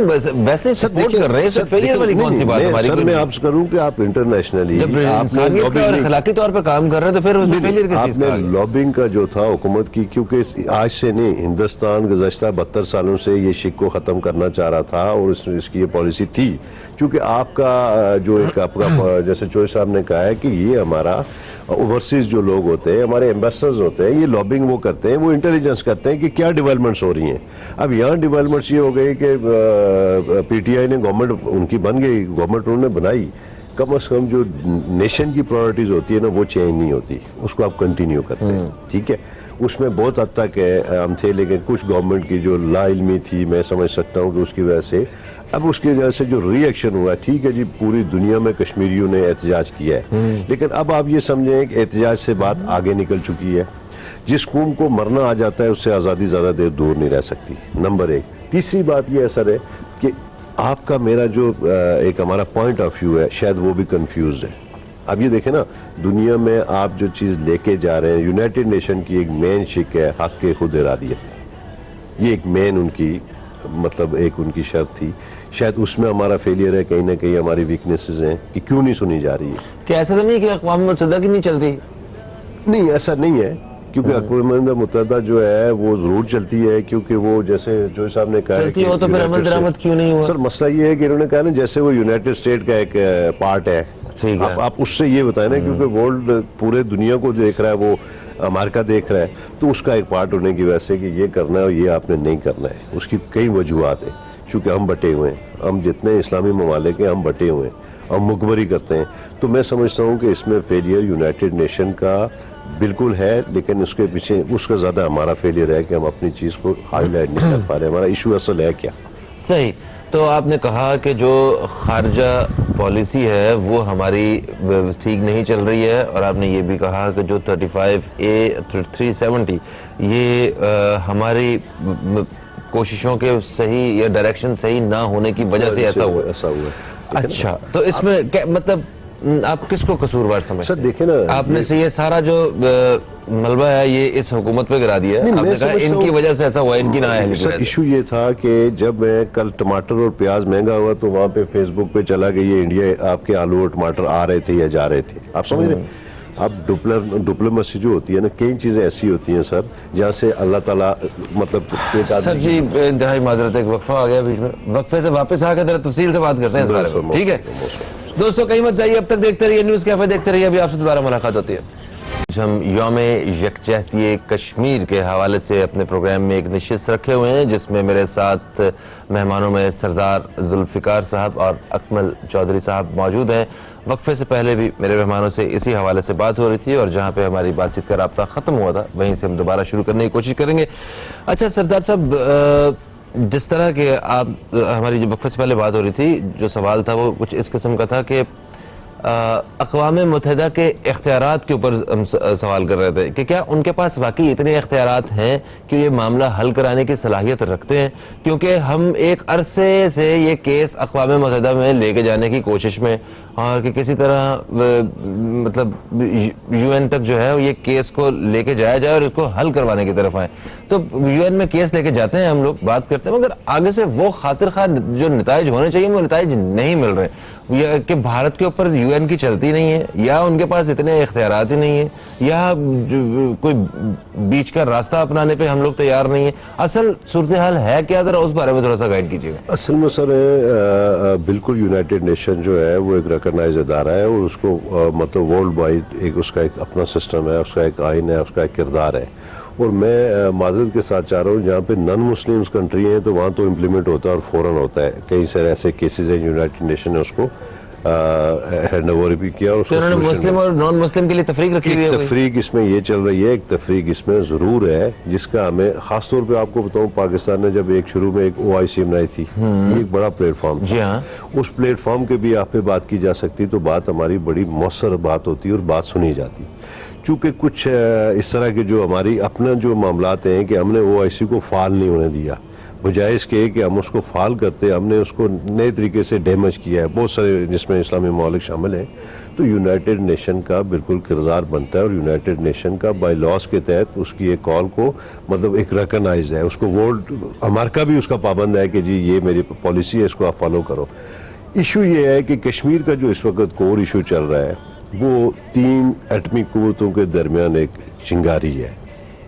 वैसे सपोर्ट कर रहे हैं, सर फेलियर वाली कौन सी बात हमारी? सर मैं आपसे करूं कि आप इंटरनेशनली जब इंसानियत का और अखलाकी तौर पर काम कर रहे हैं तो फिर उसमें फेलियर किस चीज का? लॉबिंग का जो था हुकूमत की, क्योंकि आज से नहीं, हिंदुस्तान गुज़श्ता 72 सालों से ये शिक को ख़त्म करना चाह रहा था और इसकी ये पॉलिसी थी। क्योंकि आपका जो एक आपका जैसे चोई साहब ने कहा है कि ये हमारा ओवरसीज जो लोग होते हैं, हमारे एम्बेसडर्स होते हैं, ये लॉबिंग वो करते हैं, वो इंटेलिजेंस करते हैं कि क्या डेवलपमेंट्स हो रही हैं। अब यहाँ डेवलपमेंट्स ये हो गई कि पीटीआई ने गवर्नमेंट उनकी बन गई, गवर्नमेंट उन्होंने बनाई, कम से कम जो नेशन की प्रायोरिटीज होती है ना वो चेंज नहीं होती, उसको आप कंटिन्यू करते हैं। ठीक है, उसमें बहुत हद तक हम थे, लेकिन कुछ गवर्नमेंट की जो लाइल्मी थी, मैं समझ सकता हूँ कि उसकी वजह से अब उसकी वजह से जो रिएक्शन हुआ, ठीक है जी, पूरी दुनिया में कश्मीरियों ने एहतजाज किया है, लेकिन अब आप ये समझें कि एहतजाज से बात आगे निकल चुकी है। जिस कौम को मरना आ जाता है उससे आज़ादी ज़्यादा देर दूर नहीं रह सकती, नंबर एक। तीसरी बात ये सर है कि आपका मेरा जो एक हमारा पॉइंट ऑफ व्यू है, शायद वो भी कंफ्यूज है। अब ये देखें ना, दुनिया में आप जो चीज़ लेके जा रहे हैं, यूनाइटेड नेशन की एक मेन शिक है हक के खुद इरादियत। ये एक मेन उनकी मतलब एक उनकी शर्त थी, शायद उसमें हमारा फेलियर है, कहीं ना कहीं हमारी वीकनेसेस हैं कि क्यों नहीं सुनी जा रही है। क्या ऐसा तो नहीं कि अक़वाम मुत्तहिदा की नहीं चलती? नहीं, ऐसा नहीं है, क्योंकि अक़वाम मुत्तहिदा जो है वो जरूर चलती है, क्योंकि वो जैसे जो साहब ने कहा चलती हो तो फिर अमल दरामद क्यों नहीं हुआ? सर मसला ये है कि इन्होंने कहा ना जैसे वो यूनाइटेड स्टेट का एक पार्ट है, ठीक है। आप उससे ये बताएं ना, क्योंकि वर्ल्ड पूरे दुनिया को देख रहा है, वो अमेरिका देख रहा है, तो उसका एक पार्ट होने की वजह से कि ये करना है और ये आपने नहीं करना है, उसकी कई वजूहत है। चूंकि हम बटे हुए हैं, हम जितने इस्लामी ममालिक हैं हम बटे हुए हैं, हम मुखबरी करते हैं, तो मैं समझता हूँ कि इसमें फेलियर यूनाइटेड नेशन का बिल्कुल है, लेकिन उसके पीछे उसका ज़्यादा हमारा फेलियर है कि हम अपनी चीज़ को हाईलाइट नहीं कर पा रहे। हमारा इशू असल है क्या? सही। तो आपने कहा कि जो खारजा पॉलिसी है वो हमारी ठीक नहीं चल रही है, और आपने ये भी कहा कि जो 35A 370 ये हमारी कोशिशों के सही या डायरेक्शन सही ना होने की वजह से ऐसा हुआ। अच्छा, तो इसमें क्या मतलब आप किसको कसूरवार समझते हैं? सर देखें ना, आपने से ये सारा जो मलबा है ये इस हुकूमत पे गिरा दिया है, आपने कहा इनकी वजह से ऐसा हुआ, इनकी नाअहली की वजह से। इशू ये था कि जब मैं कल टमाटर और प्याज महंगा हुआ तो वहाँ पे फेसबुक पे चला कि ये इंडिया आपके आलू और टमाटर आ रहे थे या जा रहे थे। आप समझ रहे? अब डिप्लोमेसी जो होती है ना, कई चीजें ऐसी होती हैं सर जहाँ से अल्लाह ताला मतलब सर जी इंतहाई माजरत, एक वक्फा आ गया बीच में, वक्फे से वापस आकर जरा तफसील से बात करते हैं इस बारे में, ठीक है दोस्तों? कहीं मत जाइए, अब तक देखते रहिए न्यूज़ कैफे, देखते रहिए, अभी आपसे दोबारा मुलाकात होती है। हम यौम यकजहती कश्मीर के हवाले से अपने प्रोग्राम में एक नशिस्त रखे हुए हैं, जिसमें मेरे साथ मेहमानों में सरदार जुल्फ़िकार साहब और अकमल चौधरी साहब मौजूद हैं। वक्फे से पहले भी मेरे मेहमानों से इसी हवाले से बात हो रही थी, और जहाँ पे हमारी बातचीत का राब्ता ख़त्म हुआ था वहीं से हम दोबारा शुरू करने की कोशिश करेंगे। अच्छा सरदार साहब, जिस तरह के आप हमारी जो वक्फे से पहले बात हो रही थी, जो सवाल था वो कुछ इस किस्म का था कि अक़वाम मुत्तहिदा के इख्तियारात के ऊपर हम सवाल कर रहे थे कि क्या उनके पास वाकई इतने इख्तियारात हैं कि ये मामला हल कराने की सलाहियत रखते हैं? क्योंकि हम एक अरसे से ये केस अक़वाम मुत्तहिदा में लेके जाने की कोशिश में, और कि किसी तरह मतलब UN तक जो है ये केस को लेके जाया जाए और इसको हल करवाने की तरफ आए। तो UN में केस लेके जाते हैं, हम लोग बात करते हैं, मगर आगे से वो खातिर खा जो नताइज होने चाहिए वो नताइज नहीं मिल रहे, या कि भारत के ऊपर UN की चलती नहीं है, या उनके पास इतने इख्तियारात ही नहीं है, या कोई बीच का रास्ता अपनाने पे हम लोग तैयार नहीं है। असल सूरत हाल है क्या, जरा उस बारे में थोड़ा सा गाइड कीजिएगा। असल में सर बिल्कुल यूनाइटेड नेशन जो है वो एक रिकॉग्नाइज इदारा है, और उसको मतलब वर्ल्ड वाइड एक उसका एक अपना सिस्टम है, उसका एक आइन है, उसका एक किरदार है। और मैं माजरत के साथ चाह रहा हूँ, जहाँ पे नॉन मुस्लिम्स कंट्री हैं तो वहाँ तो इम्प्लीमेंट होता है और फ़ौरन होता है। कई सारे ऐसे केसेस हैं, यूनाइटेड नेशन ने उसको हैंड ओवर भी किया, और उन्होंने मुस्लिम और नॉन मुस्लिम के लिए तफरीक रखी हुई है। तफरीक इसमें ये चल रही है, एक तफरीक इसमें ज़रूर है, जिसका हमें खास तौर पे आपको बताऊं, पाकिस्तान ने जब एक शुरू में एक OIC बनाई थी, ये एक बड़ा प्लेटफॉर्म जी हाँ, उस प्लेटफॉर्म के भी आप पे बात की जा सकती, तो बात हमारी बड़ी मौसर बात होती और बात सुनी जाती। चूँकि कुछ इस तरह के जो हमारी अपना जो मामलात हैं कि हमने OIC को फाल नहीं होने दिया, बजाय इसके कि हम उसको फाल करते हमने उसको नए तरीके से डैमेज किया है, बहुत सारे जिसमें इस्लामी ममालिक शामिल हैं। तो यूनाइटेड नेशन का बिल्कुल किरदार बनता है, और यूनाइटेड नेशन का बाय लॉस के तहत उसकी एक कॉल को मतलब एक रिकॉग्नाइज है, उसको वर्ल्ड अमेरिका भी उसका पाबंद है कि जी ये मेरी पॉलिसी है, इसको आप फॉलो करो। इशू ये है कि कश्मीर का जो इस वक्त कोर इशू चल रहा है वो 3 एटमी कुव्वतों के दरमियान एक चिंगारी है।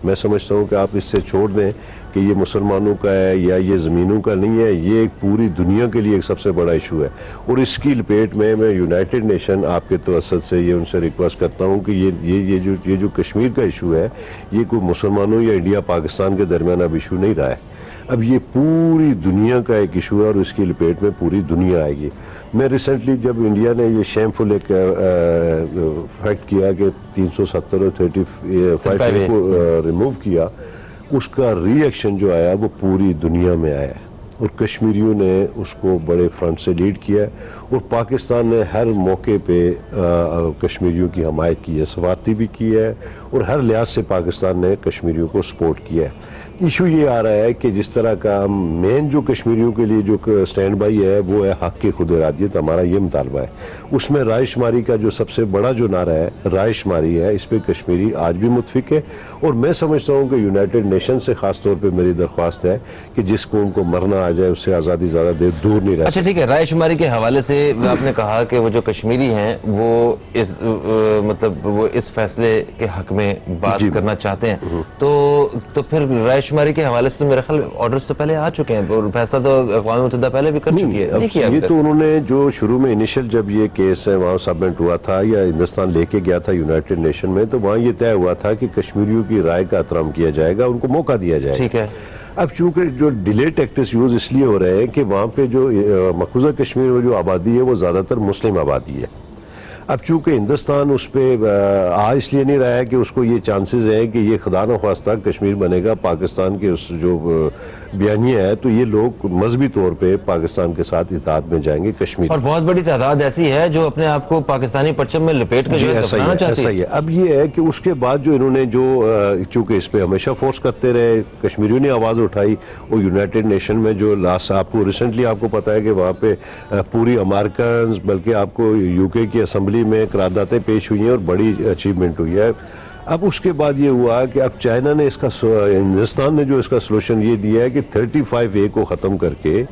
मैं समझता हूँ कि आप इससे छोड़ दें कि ये मुसलमानों का है या ये ज़मीनों का नहीं है, ये एक पूरी दुनिया के लिए एक सबसे बड़ा इशू है। और इसकी लपेट में मैं यूनाइटेड नेशन आपके तवसत से ये उनसे रिक्वेस्ट करता हूँ कि ये जो कश्मीर का इशू है, ये कोई मुसलमानों या इंडिया पाकिस्तान के दरमियान अब इशू नहीं रहा है, अब ये पूरी दुनिया का एक इशू है, और इसकी लपेट में पूरी दुनिया आएगी। मैं रिसेंटली जब इंडिया ने ये शेमफुल एक फैक्ट किया कि 370 और 35 को रिमूव किया, उसका रिएक्शन जो आया वो पूरी दुनिया में आया। और कश्मीरियों ने उसको बड़े फ्रंट से लीड किया है और पाकिस्तान ने हर मौके पे कश्मीरियों की हमायत की है, सफारती भी की है और हर लिहाज से पाकिस्तान ने कश्मीरियों को सपोर्ट किया है। इशू ये आ रहा है कि जिस तरह का मेन जो कश्मीरियों के लिए जो स्टैंड बाई है वो है हक की खुद इरादियत, हमारा ये मुतालबा है। उसमें रायशुमारी का जो सबसे बड़ा जो नारा है रायशुमारी है, इस पर कश्मीरी आज भी मुतफिक है और मैं समझता हूँ कि यूनाइटेड नेशन से खास तौर पर मेरी दरख्वास्त है कि जिस कौम को मरना आ जाए उससे आज़ादी ज़्यादा देर दूर नहीं रह। अच्छा ठीक है, रायशुमारी के हवाले से आपने कहा कि वो जो कश्मीरी हैं वो इस मतलब वो इस फैसले के हक में बात करना चाहते हैं, तो फिर रायशुमारी के हवाले से तो मेरे ख्याल ऑर्डर्स तो पहले आ चुके हैं और फैसला तो अक़वाम मुत्तहिदा पहले भी कर चुकी है। नहीं किया ये तो उन्होंने जो शुरू में इनिशियल जब ये केस है वहाँ सबमिट हुआ था या हिंदुस्तान लेके गया था यूनाइटेड नेशन में, तो वहाँ ये तय हुआ था कि कश्मीरियों की राय का एहतराम किया जाएगा, उनको मौका दिया जाएगा। ठीक है। अब चूंकि जो डिले टैक्टिक्स यूज इसलिए हो रहे हैं कि वहाँ पे जो मकबूजा कश्मीर में जो आबादी है वो ज़्यादातर मुस्लिम आबादी है। अब चूंकि हिंदुस्तान उस पर आ इसलिए नहीं रहा है कि उसको ये चांसेस है कि ये खुदा न ख्वास्ता कश्मीर बनेगा पाकिस्तान के उस जो बयानिया है, तो ये लोग मजहबी तौर पे पाकिस्तान के साथ इत्तेहाद में जाएंगे कश्मीर। और बहुत बड़ी तादाद ऐसी है जो अपने आप को पाकिस्तानी परचम में लपेट कर जो है दफनाना चाहती है। अब ये है कि उसके बाद जो इन्होंने जो चूंकि इस पे हमेशा फोर्स करते रहे, कश्मीरियों ने आवाज़ उठाई और यूनाइटेड नेशन में जो लास्ट आपको रिसेंटली आपको पता है कि वहाँ पे पूरी अमेरिकन बल्कि आपको यूके की असम्बली में करारदातें पेश हुई हैं और बड़ी अचीवमेंट हुई है। अब उसके बाद ये हुआ कि अब चाइना ने इसका हिंदुस्तान ने जो इसका सोल्यूशन ये दिया है कि 35A को ख़त्म करके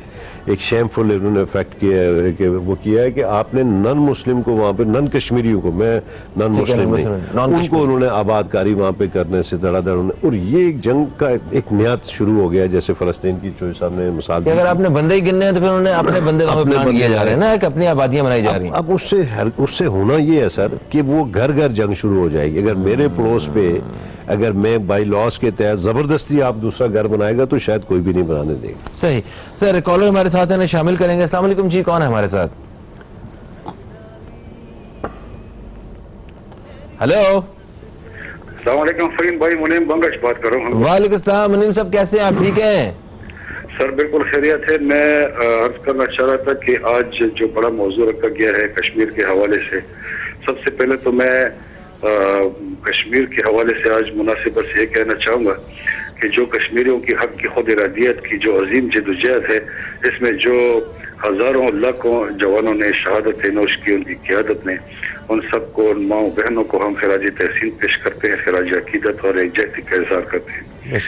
एक शेमफुल इन्होंने इफेक्ट किया है कि वो किया है कि आपने नन मुस्लिम को वहाँ पे, नन कश्मीरियों को, मैं नन मुस्लिम नहीं, उनको उन्होंने आबादकारी वहाँ पे करने से धड़ाधड़ उन्होंने, और ये एक जंग का एक नया शुरू हो गया है। जैसे फ़लस्तीन की जो सामने मिसाल दी, अगर आपने बंदे ही गिनने हैं तो फिर उन्होंने अपने बंदे वहाँ पे प्लान किए जा रहे हैं ना, कि अपनी आबादियां बनाई जा रही हैं। अब उससे होना ये है सर कि वो घर घर जंग शुरू हो जाएगी। अगर मेरे पड़ोस पे अगर मैं बाई लॉस के तहत जबरदस्ती आप दूसरा घर बनाएगा तो शायद कोई भी नहीं बनाने देगा। सही। सर कॉलर हमारे साथ है, शामिल करेंगे। अस्सलाम वालेकुम जी, कौन है हमारे साथ? हेलो। अस्सलाम वालेकुम फरीम भाई, मुनीम बंगश बात कर रहा हूँ। वालेकुम अस्सलाम। मुनीम साहब कैसे हैं आप? ठीक हैं सर? बिल्कुल खैरियत है। मैं अर्ज करना चाह रहा था कि आज जो बड़ा मौजू रखा गया है कश्मीर के हवाले से, सबसे पहले तो मैं कश्मीर के हवाले से आज मुनासिबत से ये कहना चाहूँगा कि जो कश्मीरियों की हक की खुद इरादियत की जो अजीम जदोजहद है, इसमें जो हज़ारों लाखों जवानों ने शहादत नोश की उनकी क़यादत में, उन सबको, उन माओ बहनों को हम खराज तहसीन पेश करते हैं, खराज अकीदत और एकजुटती का इज़हार करते हैं।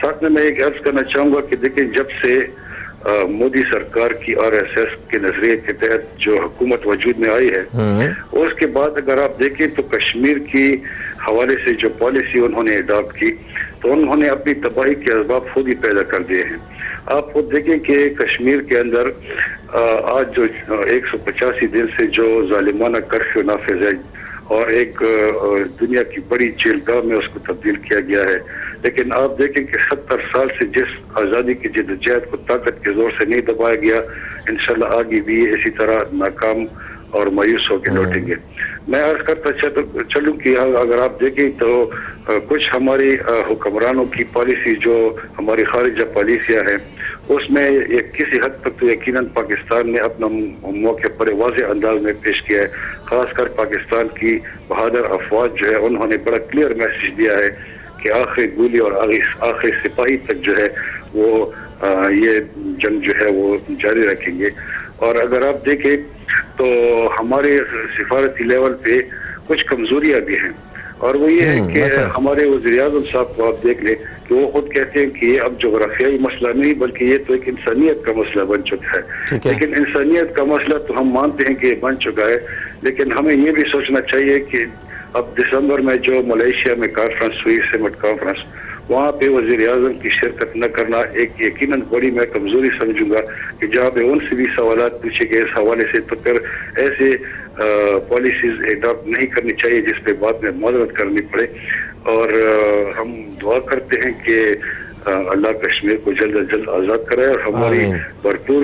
साथ में मैं एक अर्ज करना चाहूँगा कि देखिए, जब से मोदी सरकार की RSS के नजरिए के तहत जो हुकूमत वजूद में आई है, और उसके बाद अगर आप देखें तो कश्मीर की हवाले से जो पॉलिसी उन्होंने अडॉप्ट की, तो उन्होंने अपनी तबाही के असबाब खुद ही पैदा कर दिए हैं। आप खुद देखें कि कश्मीर के अंदर आज जो 185 दिन से जो जालिमाना कर्फ्यू नाफिज है और एक दुनिया की बड़ी जेलगाह में उसको तब्दील किया गया है, लेकिन आप देखें कि 70 साल से जिस आज़ादी की जद्दोजहद को ताकत के जोर से नहीं दबाया गया, इंशाल्लाह आगे भी इसी तरह नाकाम और मायूस होकर लौटेंगे। मैं अर्ज करता चलूँ कि अगर आप देखें तो कुछ हमारी हुक्मरानों की पॉलिसी जो हमारी खारिजा पॉलिसियाँ हैं, उसमें किसी हद तक तो यकीनन पाकिस्तान ने अपना मौके पर वाज़े अंदाज में पेश किया है। खासकर पाकिस्तान की बहादुर अफवाज जो है, उन्होंने बड़ा क्लियर मैसेज दिया है कि आखिरी गोली और आखिरी सिपाही तक जो है वो ये जंग जो है वो जारी रखेंगे। और अगर आप देखें तो हमारे सिफारती लेवल पे कुछ कमजोरियां भी हैं, और वो ये है कि हमारे वज़ीर-ए-आज़म साहब को आप देख लें कि वो खुद कहते हैं कि ये अब जोग्राफियाई मसला नहीं बल्कि ये तो एक इंसानियत का मसला बन चुका है। लेकिन इंसानियत का मसला तो हम मानते हैं कि बन चुका है, लेकिन हमें ये भी सोचना चाहिए कि अब दिसंबर में जो मलेशिया में कॉन्फ्रेंस हुई, समिट कॉन्फ्रेंस, वहाँ पे वज़ीर-ए-आज़म की शिरकत न करना एक यकीनन बड़ी मैं कमजोरी समझूंगा कि जहाँ पे उनसे भी सवालात पूछे गए इस हवाले से, तो फिर ऐसे पॉलिसीज एडॉप्ट नहीं करनी चाहिए जिस पे बाद में मदद करनी पड़े। और हम दुआ करते हैं कि अल्लाह कश्मीर को जल्द अज जल्द आज़ाद कराए और हमारी भरपूर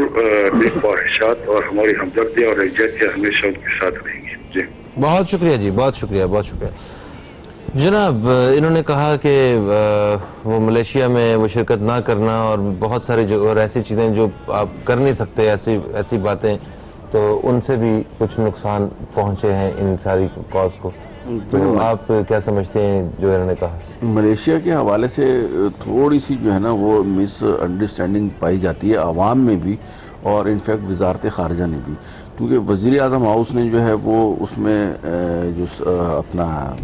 नेक ख्वाहिशात और हमारी हमदर्दियाँ और इज्जतियाँ हमेशा उनके साथ रहेंगी। जी बहुत शुक्रिया जी, बहुत शुक्रिया, बहुत शुक्रिया। जनाब, इन्होंने कहा कि वो मलेशिया में वो शिरकत ना करना और बहुत सारी जो और ऐसी चीज़ें जो आप कर नहीं सकते, ऐसी ऐसी बातें, तो उनसे भी कुछ नुकसान पहुंचे हैं इन सारी कॉज को। तो आप क्या समझते हैं जो इन्होंने कहा? मलेशिया के हवाले से थोड़ी सी जो है ना वो मिसअंडरस्टैंडिंग पाई जाती है आवाम में भी और इनफैक्ट वजारत ख़ारजा ने भी, क्योंकि वज़ीर आज़म हाउस ने जो है वो उसमें जो अपना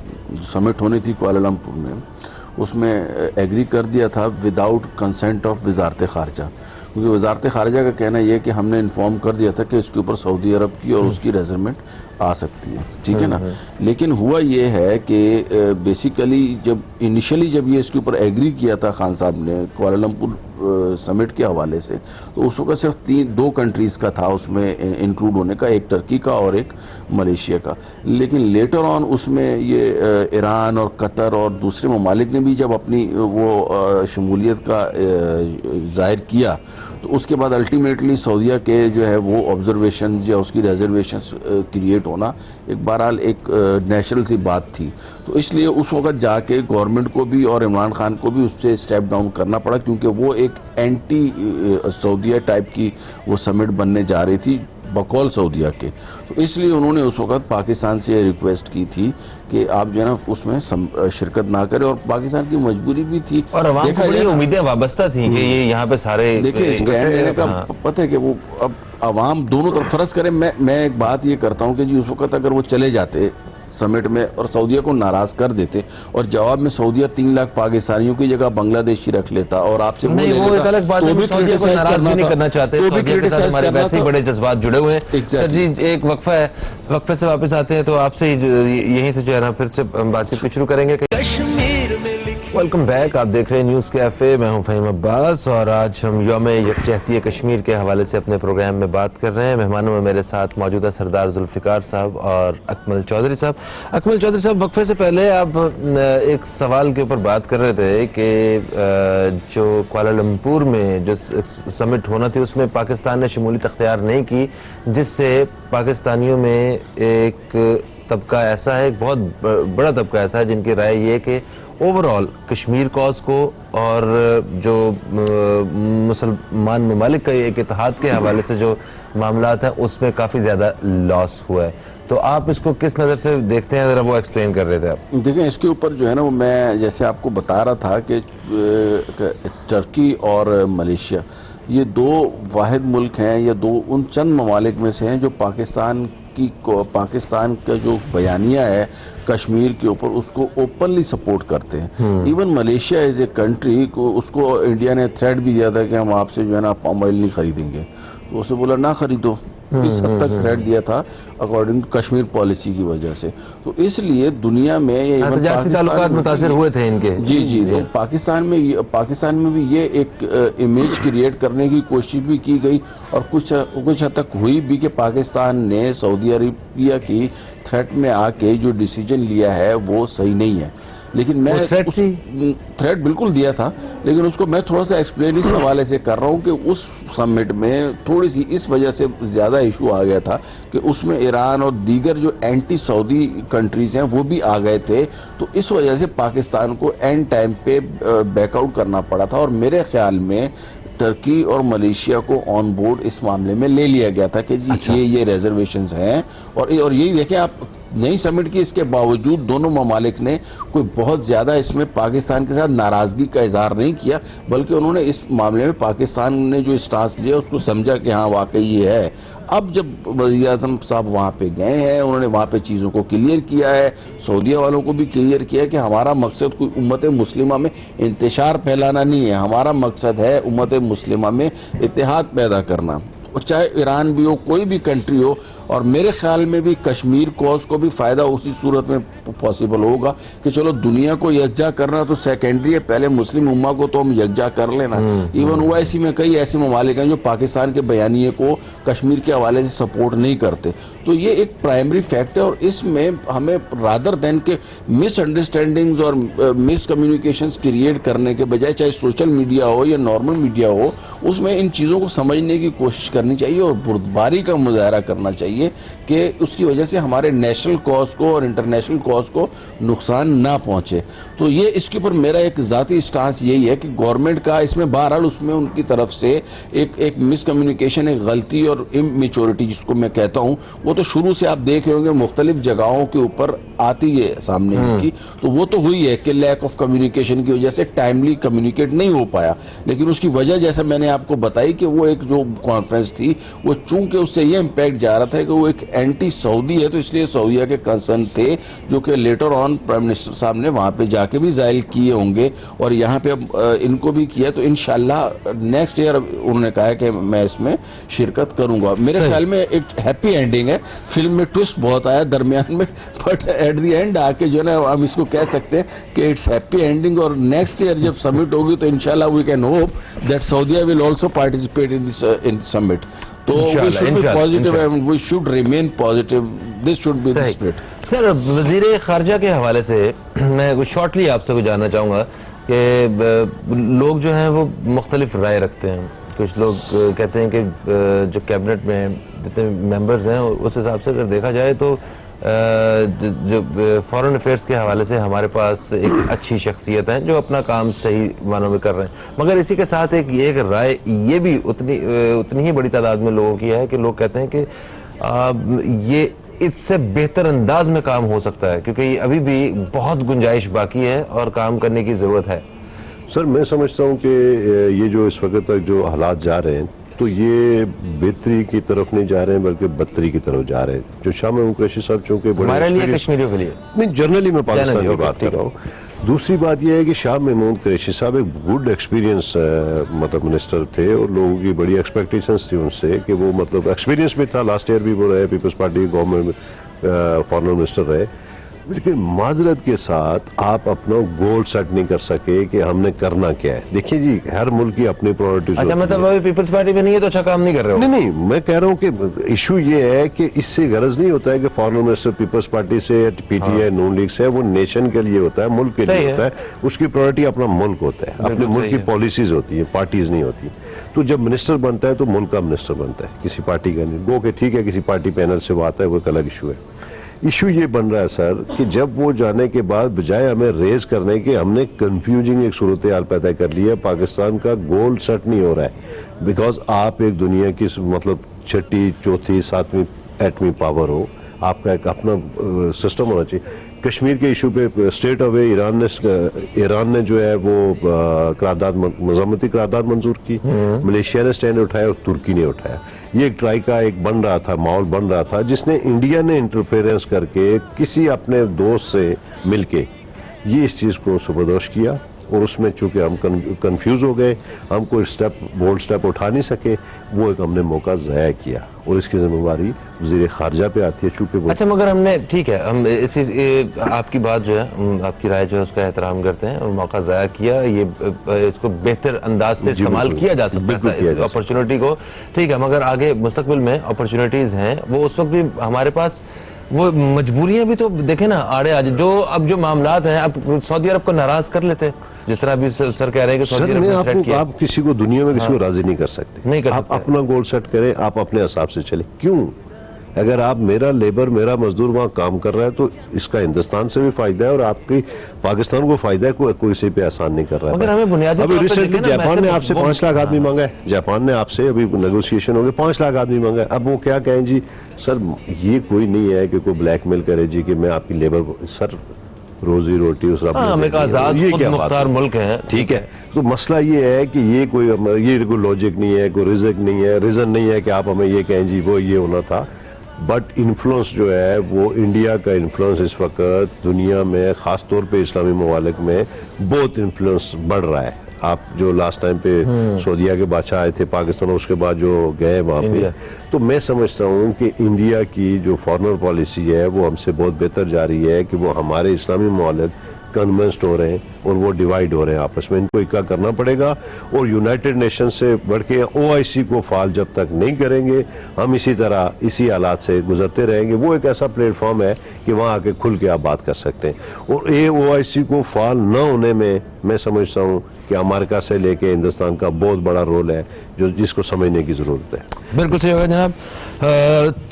समिट होनी थी कुआलालंपुर में, उसमें एग्री कर दिया था विदाउट कंसेंट ऑफ वजारत ख़ारजा, क्योंकि वजारत ख़ारजा का कहना यह है कि हमने इन्फॉर्म कर दिया था कि इसके ऊपर सऊदी अरब की और उसकी रेजरमेंट आ सकती है, ठीक है ना। लेकिन हुआ ये है कि बेसिकली जब इनिशियली जब ये इसके ऊपर एग्री किया था खान साहब ने कुआलालंपुर समिट के हवाले से, तो उस वक्त सिर्फ दो कंट्रीज़ का था उसमें इंक्लूड होने का, एक टर्की का और एक मलेशिया का। लेकिन लेटर ऑन उसमें ये ईरान और कतर और दूसरे ममालिक ने भी जब अपनी वो शमूलियत का जाहिर किया, तो उसके बाद अल्टीमेटली सऊदीया के जो है वो ऑब्जर्वेशन या उसकी रिजर्वेशन क्रिएट होना एक बहरहाल एक नेचुरल सी बात थी। तो इसलिए उस वक्त जाके गवर्नमेंट को भी और इमरान खान को भी उससे स्टेप डाउन करना पड़ा, क्योंकि वो एक एंटी सऊदीया टाइप की वो समिट बनने जा रही थी बकौल सऊदीया के। तो इसलिए उन्होंने उस वक्त पाकिस्तान से रिक्वेस्ट की थी कि आप जो है ना उसमें शिरकत ना करें, और पाकिस्तान की मजबूरी भी थी और अवाम को बड़ी उम्मीदें वाबस्ता थी कि ये यहाँ पे सारे देखिए स्टैंड लेने का पता है कि वो अब आवाम दोनों तरफ फर्ज करें। मैं एक बात ये करता हूँ कि जी उस वक्त अगर वो चले जाते समिट में और सऊदीया को नाराज कर देते और जवाब में सऊदीया 3 लाख पाकिस्तानियों की जगह बांग्लादेशी रख लेता और आपसे नहीं, वो एक अलग बात है, सऊदीया को नाराज भी नहीं करना चाहते, सऊदीया के साथ हमारे वैसे ही बड़े जज्बात जुड़े हुए हैं। सर जी एक वक्फा है, वक्फे से वापस आते हैं तो आपसे यहीं से जो है ना फिर से बातचीत शुरू करेंगे। वेलकम बैक, आप देख रहे हैं न्यूज़ कैफे, मैं हूं फ़हीम अब्बास और आज हम यौम यकजहती कश्मीर के हवाले से अपने प्रोग्राम में बात कर रहे हैं। मेहमानों में मेरे साथ मौजूद है सरदार जुल्फ़िकार साहब और अकमल चौधरी साहब। अकमल चौधरी साहब, वक्फे से पहले आप एक सवाल के ऊपर बात कर रहे थे कि जो कुआलालंपुर में जो समिट होना थी उसमें पाकिस्तान ने शमूलियत अख्तियार नहीं की, जिससे पाकिस्तानियों में एक तबका ऐसा है, एक बहुत बड़ा तबका ऐसा है जिनकी राय ये है कि ओवरऑल कश्मीर कॉज को और जो मुसलमान ममालिक का एक इत्तेहाद के हवाले से जो मामलात हैं उसमें काफ़ी ज़्यादा लॉस हुआ है। तो आप इसको किस नज़र से देखते हैं, ज़रा वो एक्सप्लेन कर रहे थे आप। देखिए इसके ऊपर जो है ना वो मैं जैसे आपको बता रहा था कि टर्की और मलेशिया ये दो वाहिद मुल्क हैं, ये दो उन चंद ममालिक में से हैं जो पाकिस्तान का जो बयानिया है कश्मीर के ऊपर उसको ओपनली सपोर्ट करते हैं। Even Malaysia as a country को उसको इंडिया ने थ्रेट भी दिया था कि हम आपसे जो है ना पाम ऑयल नहीं खरीदेंगे, तो उसे बोला ना खरीदो, इस हद तक थ्रेट दिया था अकॉर्डिंग टू कश्मीर पॉलिसी की वजह से। तो इसलिए दुनिया में ये ताल्लुकात मुतासिर हुए थे इनके। जी तो पाकिस्तान में भी ये एक इमेज क्रिएट करने की कोशिश भी की गई और कुछ हद तक हुई भी कि पाकिस्तान ने सऊदी अरेबिया की थ्रेट में आके जो डिसीजन लिया है वो सही नहीं है। लेकिन मैं थ्रेट बिल्कुल दिया था, लेकिन उसको मैं थोड़ा सा एक्सप्लेन इस हवाले से कर रहा हूँ कि उस समिट में थोड़ी सी इस वजह से ज़्यादा इशू आ गया था कि उसमें ईरान और दीगर जो एंटी सऊदी कंट्रीज़ हैं वो भी आ गए थे, तो इस वजह से पाकिस्तान को एंड टाइम पे बैकआउट करना पड़ा था। और मेरे ख्याल में टर्की और मलेशिया को ऑन बोर्ड इस मामले में ले लिया गया था कि जी अच्छा। ये रिजर्वेशंस हैं और यही देखें आप नई समिट की, इसके बावजूद दोनों ममालिक ने कोई बहुत ज़्यादा इसमें पाकिस्तान के साथ नाराज़गी का इजहार नहीं किया, बल्कि उन्होंने इस मामले में पाकिस्तान ने जो स्टांस लिया उसको समझा कि हाँ वाकई ये है। अब जब वज़ीर आज़म साहब वहाँ पे गए हैं, उन्होंने वहाँ पे चीज़ों को क्लियर किया है, सऊदीया वालों को भी क्लियर किया है कि हमारा मकसद कोई उम्मत मुस्लिमा में इंतशार फैलाना नहीं है, हमारा मकसद है उम्मत मुस्लिमा में इत्तेहाद पैदा करना, और चाहे ईरान भी हो कोई भी कंट्री हो। और मेरे ख्याल में भी कश्मीर कॉज को भी फ़ायदा उसी सूरत में पॉसिबल होगा कि चलो दुनिया को यकजा करना तो सेकेंडरी है, पहले मुस्लिम उम्मा को तो हम यकजा कर लेना। इवन ओआईसी में कई ऐसे ममालिक हैं जो पाकिस्तान के बयानिए को कश्मीर के हवाले से सपोर्ट नहीं करते, तो ये एक प्राइमरी फैक्ट है। और इसमें हमें रादर देन के मिसअंडरस्टैंडिंग्स और मिसकम्युनिकेशंस क्रिएट करने के बजाय, चाहे सोशल मीडिया हो या नॉर्मल मीडिया हो, उसमें इन चीज़ों को समझने की कोशिश करनी चाहिए और बुर्दबारी का मुजाहरा करना चाहिए चाहिए कि उसकी वजह से हमारे नेशनल कॉज को और इंटरनेशनल कॉज को नुकसान ना पहुंचे। तो ये इसके ऊपर मेरा एक ज़ाती स्टांस यही है कि गवर्नमेंट का इसमें बहरहाल उसमें उनकी तरफ से एक मिसकम्युनिकेशन, एक गलती और इमेच्योरिटी जिसको मैं कहता हूँ, वो तो शुरू से आप देख रहे होंगे मुख्तलिफ जगहों के ऊपर आती है सामने इनकी, तो वो तो हुई है कि लैक ऑफ कम्युनिकेशन की वजह से टाइमली कम्युनिकेट नहीं हो पाया। लेकिन उसकी वजह जैसा मैंने आपको बताई कि वो एक जो कॉन्फ्रेंस थी वो चूंकि उससे ये इम्पैक्ट जा रहा था कि वो एक एंटी सऊदी है, तो इसलिए सऊदीया के कंसर्न थे जो कि लेटर ऑन प्राइम मिनिस्टर साहब ने वहां पे जाके भी जाहिर किए होंगे और यहाँ पे अब इनको भी किया। तो इंशाल्लाह नेक्स्ट ईयर उन्होंने कहा है कि मैं इसमें शिरकत करूंगा। मेरे ख्याल में एक हैप्पी एंडिंग है। फिल्म में ट्विस्ट बहुत आया दरमियान में, बट एट द एंड आके जो है हम इसको कह सकते हैं कि इट्स हैप्पी एंडिंग। और नेक्स्ट ईयर जब समिट होगी तो इंशाल्लाह we can hope that Saudia will also participate in summit. तो we should be positive and we should remain positive. This should be the spirit. Sir, वजीर खारजा के हवाले से मैं कुछ शॉर्टली आपसे कुछ जानना चाहूँगा कि लोग जो हैं वो मुख्तलिफ राय रखते हैं। कुछ लोग कहते हैं कि जो कैबिनेट में जितने मेंबर्स हैं उस हिसाब से अगर देखा जाए तो जो फॉरेन अफेयर्स के हवाले से हमारे पास एक अच्छी शख्सियत है जो अपना काम सही मानों में कर रहे हैं, मगर इसी के साथ एक राय ये भी उतनी ही बड़ी तादाद में लोगों की है कि लोग कहते हैं कि ये इससे बेहतर अंदाज में काम हो सकता है क्योंकि अभी भी बहुत गुंजाइश बाकी है और काम करने की जरूरत है। सर, मैं समझता हूँ कि ये जो इस वक्त तक जो हालात जा रहे हैं तो ये बेहतरी की तरफ नहीं जा रहे हैं बल्कि बदतरी की तरफ जा रहे हैं। जो शाह महमूद कुरैशी साहब चूंकि हमारे लिए, कश्मीरियों के लिए नहीं, जनरली मैं पाकिस्तान की बात कर रहा हूँ। दूसरी बात यह है कि शाह महमूद कुरैशी साहब एक गुड एक्सपीरियंस मतलब मिनिस्टर थे और लोगों की बड़ी एक्सपेक्टेशंस थी उनसे कि वो मतलब एक्सपीरियंस भी था। लास्ट ईयर भी वो रहे, पीपल्स पार्टी गवर्नमेंट में फॉरेन मिनिस्टर रहे। लेकिन माजरत के साथ आप अपना गोल सेट नहीं कर सके कि हमने करना क्या है। देखिए जी, हर मुल्क की अपनी प्रायोरिटीज। अच्छा, मतलब अभी पीपल्स पार्टी में नहीं है तो अच्छा काम नहीं कर रहे हो? नहीं, मैं कह रहा हूँ कि इशू ये है कि इससे गरज नहीं होता है कि फॉरेन मिनिस्टर पीपल्स पार्टी से या पीटीआई नून लीग से, वो नेशन के लिए होता है, मुल्क के लिए होता है। उसकी प्रायोरिटी अपना मुल्क होता है, अपने मुल्क की पॉलिसीज होती है, पार्टीज नहीं होती। तो जब मिनिस्टर बनता है तो मुल्क का मिनिस्टर बनता है, किसी पार्टी का नहीं। गो के ठीक है किसी पार्टी पैनल से वो आता है, वो एक अलग इशू है। इशू ये बन रहा है सर कि जब वो जाने के बाद बजाय हमें रेज करने के हमने कंफ्यूजिंग एक सूरत हाल पैदा कर लिया। पाकिस्तान का गोल सेट नहीं हो रहा है बिकॉज आप एक दुनिया की मतलब छठी, चौथी, सातवीं एटमी पावर हो, आपका एक अपना सिस्टम होना चाहिए। कश्मीर के इशू पे स्टेट अवे ईरान ने जो है वो करारदाद, मजम्मती करारदाद मंजूर की, मलेशिया ने स्टैंड उठाया और तुर्की ने उठाया। ये एक ट्राई का एक बन रहा था, माहौल बन रहा था जिसने इंडिया ने इंटरफेरेंस करके किसी अपने दोस्त से मिलके ये इस चीज़ को सुबरदोश किया और उसमें चूंकि हम कंफ्यूज हो गए, हम कोई बोल्ड स्टेप उठा नहीं सके, वो एक हमने मौका ज़ाया किया और इसकी जिम्मेवारी वज़ीर ख़ारजा पे आती है चूंकि वो। अच्छा, मगर हमने ठीक है, हम आपकी बात जो है, आपकी राय जो है उसका एहतराम करते हैं और मौका ज़ाया किया, ये इसको बेहतर अंदाज से इस्तेमाल किया जा सकता है इस अपॉर्चुनिटी को, ठीक है। मगर आगे मुस्तकबिल में अपॉर्चुनिटीज़ हैं, वो उस वक्त भी हमारे पास वो मजबूरियां भी तो देखे ना आड़े आज जो अब जो मामलात हैं, अब सऊदी अरब को नाराज कर लेते हैं, जिस तरह अभी सर कह रहे हैं कि सऊदी अरब ने थ्रेट किया। आप किसी को दुनिया में किसी को राजी नहीं कर सकते, नहीं कर आप सकते। अपना गोल सेट करें, आप अपने हिसाब से चले। क्यों? अगर आप मेरा लेबर, मेरा मजदूर वहाँ काम कर रहा है तो इसका हिंदुस्तान से भी फायदा है और आपकी पाकिस्तान को फायदा है। कोई इसी पे आसान नहीं कर रहा है। मगर हमें बुनियादी अभी रिसेंटली जापान ने आपसे 5 लाख आदमी मांगा है, जापान ने आपसे अभी नेगोशिएशन हो गए 5 लाख आदमी मांगा है। अब वो क्या कहें जी, सर ये कोई नहीं है कि कोई ब्लैकमेल करे जी कि मैं आपकी लेबर को, सर रोजी रोटी उस हम एक आजाद खुद मुख्तार मुल्क है, ठीक है। तो मसला ये है कि ये कोई लॉजिक नहीं है, कोई रिजक नहीं है, रीजन नहीं है कि आप हमें ये कहें जी वो ये होना था। बट इन्फ्लुएंस जो है वो इंडिया का इन्फ्लुएंस इस वक्त दुनिया में ख़ास तौर पे इस्लामी ममालिक में बहुत इन्फ्लुएंस बढ़ रहा है। आप जो लास्ट टाइम पे सऊदीया के बादशाह आए थे पाकिस्तान, उसके बाद जो गए वहाँ पे, तो मैं समझता हूँ कि इंडिया की जो फॉरेन पॉलिसी है वो हमसे बहुत बेहतर जा रही है कि वो हमारे इस्लामी ममालिक कन्वेंस्ड हो रहे हैं और वो डिवाइड हो रहे हैं आपस में। इनको इक्का करना पड़ेगा और यूनाइटेड नेशन से बढ़ के OIC को फाल जब तक नहीं करेंगे, हम इसी तरह इसी हालात से गुजरते रहेंगे। वो एक ऐसा प्लेटफॉर्म है कि वहाँ आके खुल के आप बात कर सकते हैं। और OIC को फाल न होने में मैं समझता हूँ कि अमेरिका से लेके हिंदुस्तान का बहुत बड़ा रोल है जो जिसको समझने की ज़रूरत है। बिल्कुल सही होगा जनाब।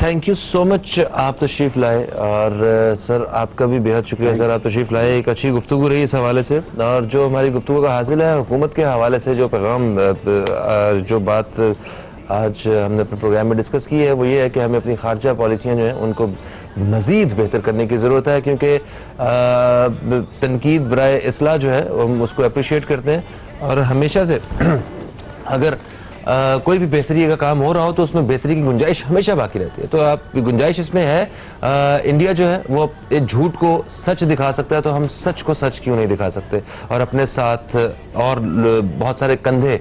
थैंक यू सो मच, आप तशरीफ लाए, और सर आपका भी बेहद शुक्रिया सर, आप तशरीफ लाए। एक अच्छी गुफ्तगू रही इस हवाले से, और जो हमारी गुफ्तगू का हासिल है हुकूमत के हवाले से जो पैगाम, जो बात आज हमने अपने प्रोग्राम में डिस्कस की है वो ये है कि हमें अपनी खारजा पॉलिसियाँ जो हैं उनको मज़ीद बेहतर करने की ज़रूरत है, क्योंकि तनकीद बराए इस्लाह जो है हम उसको अप्रिशिएट करते हैं, और हमेशा से अगर कोई भी बेहतरी का काम हो रहा हो तो उसमें बेहतरी की गुंजाइश हमेशा बाकी रहती है। तो आप गुंजाइश इसमें है, इंडिया जो है वो एक झूठ को सच दिखा सकता है, तो हम सच को सच क्यों नहीं दिखा सकते, और अपने साथ और बहुत सारे कंधे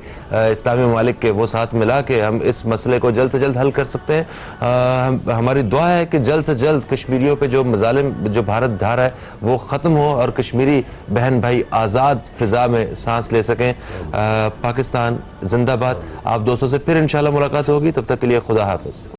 इस्लामी ममालिक के वो साथ मिला के हम इस मसले को जल्द से जल्द हल कर सकते हैं। हमारी दुआ है कि जल्द से जल्द कश्मीरियों पे जो मजालिम जो भारत ढा रहा है वो ख़त्म हो और कश्मीरी बहन भाई आज़ाद फ़िज़ा में सांस ले सकें। पाकिस्तान जिंदाबाद। आप दोस्तों से फिर इंशाल्लाह मुलाकात होगी, तब तक के लिए खुदा हाफिज़।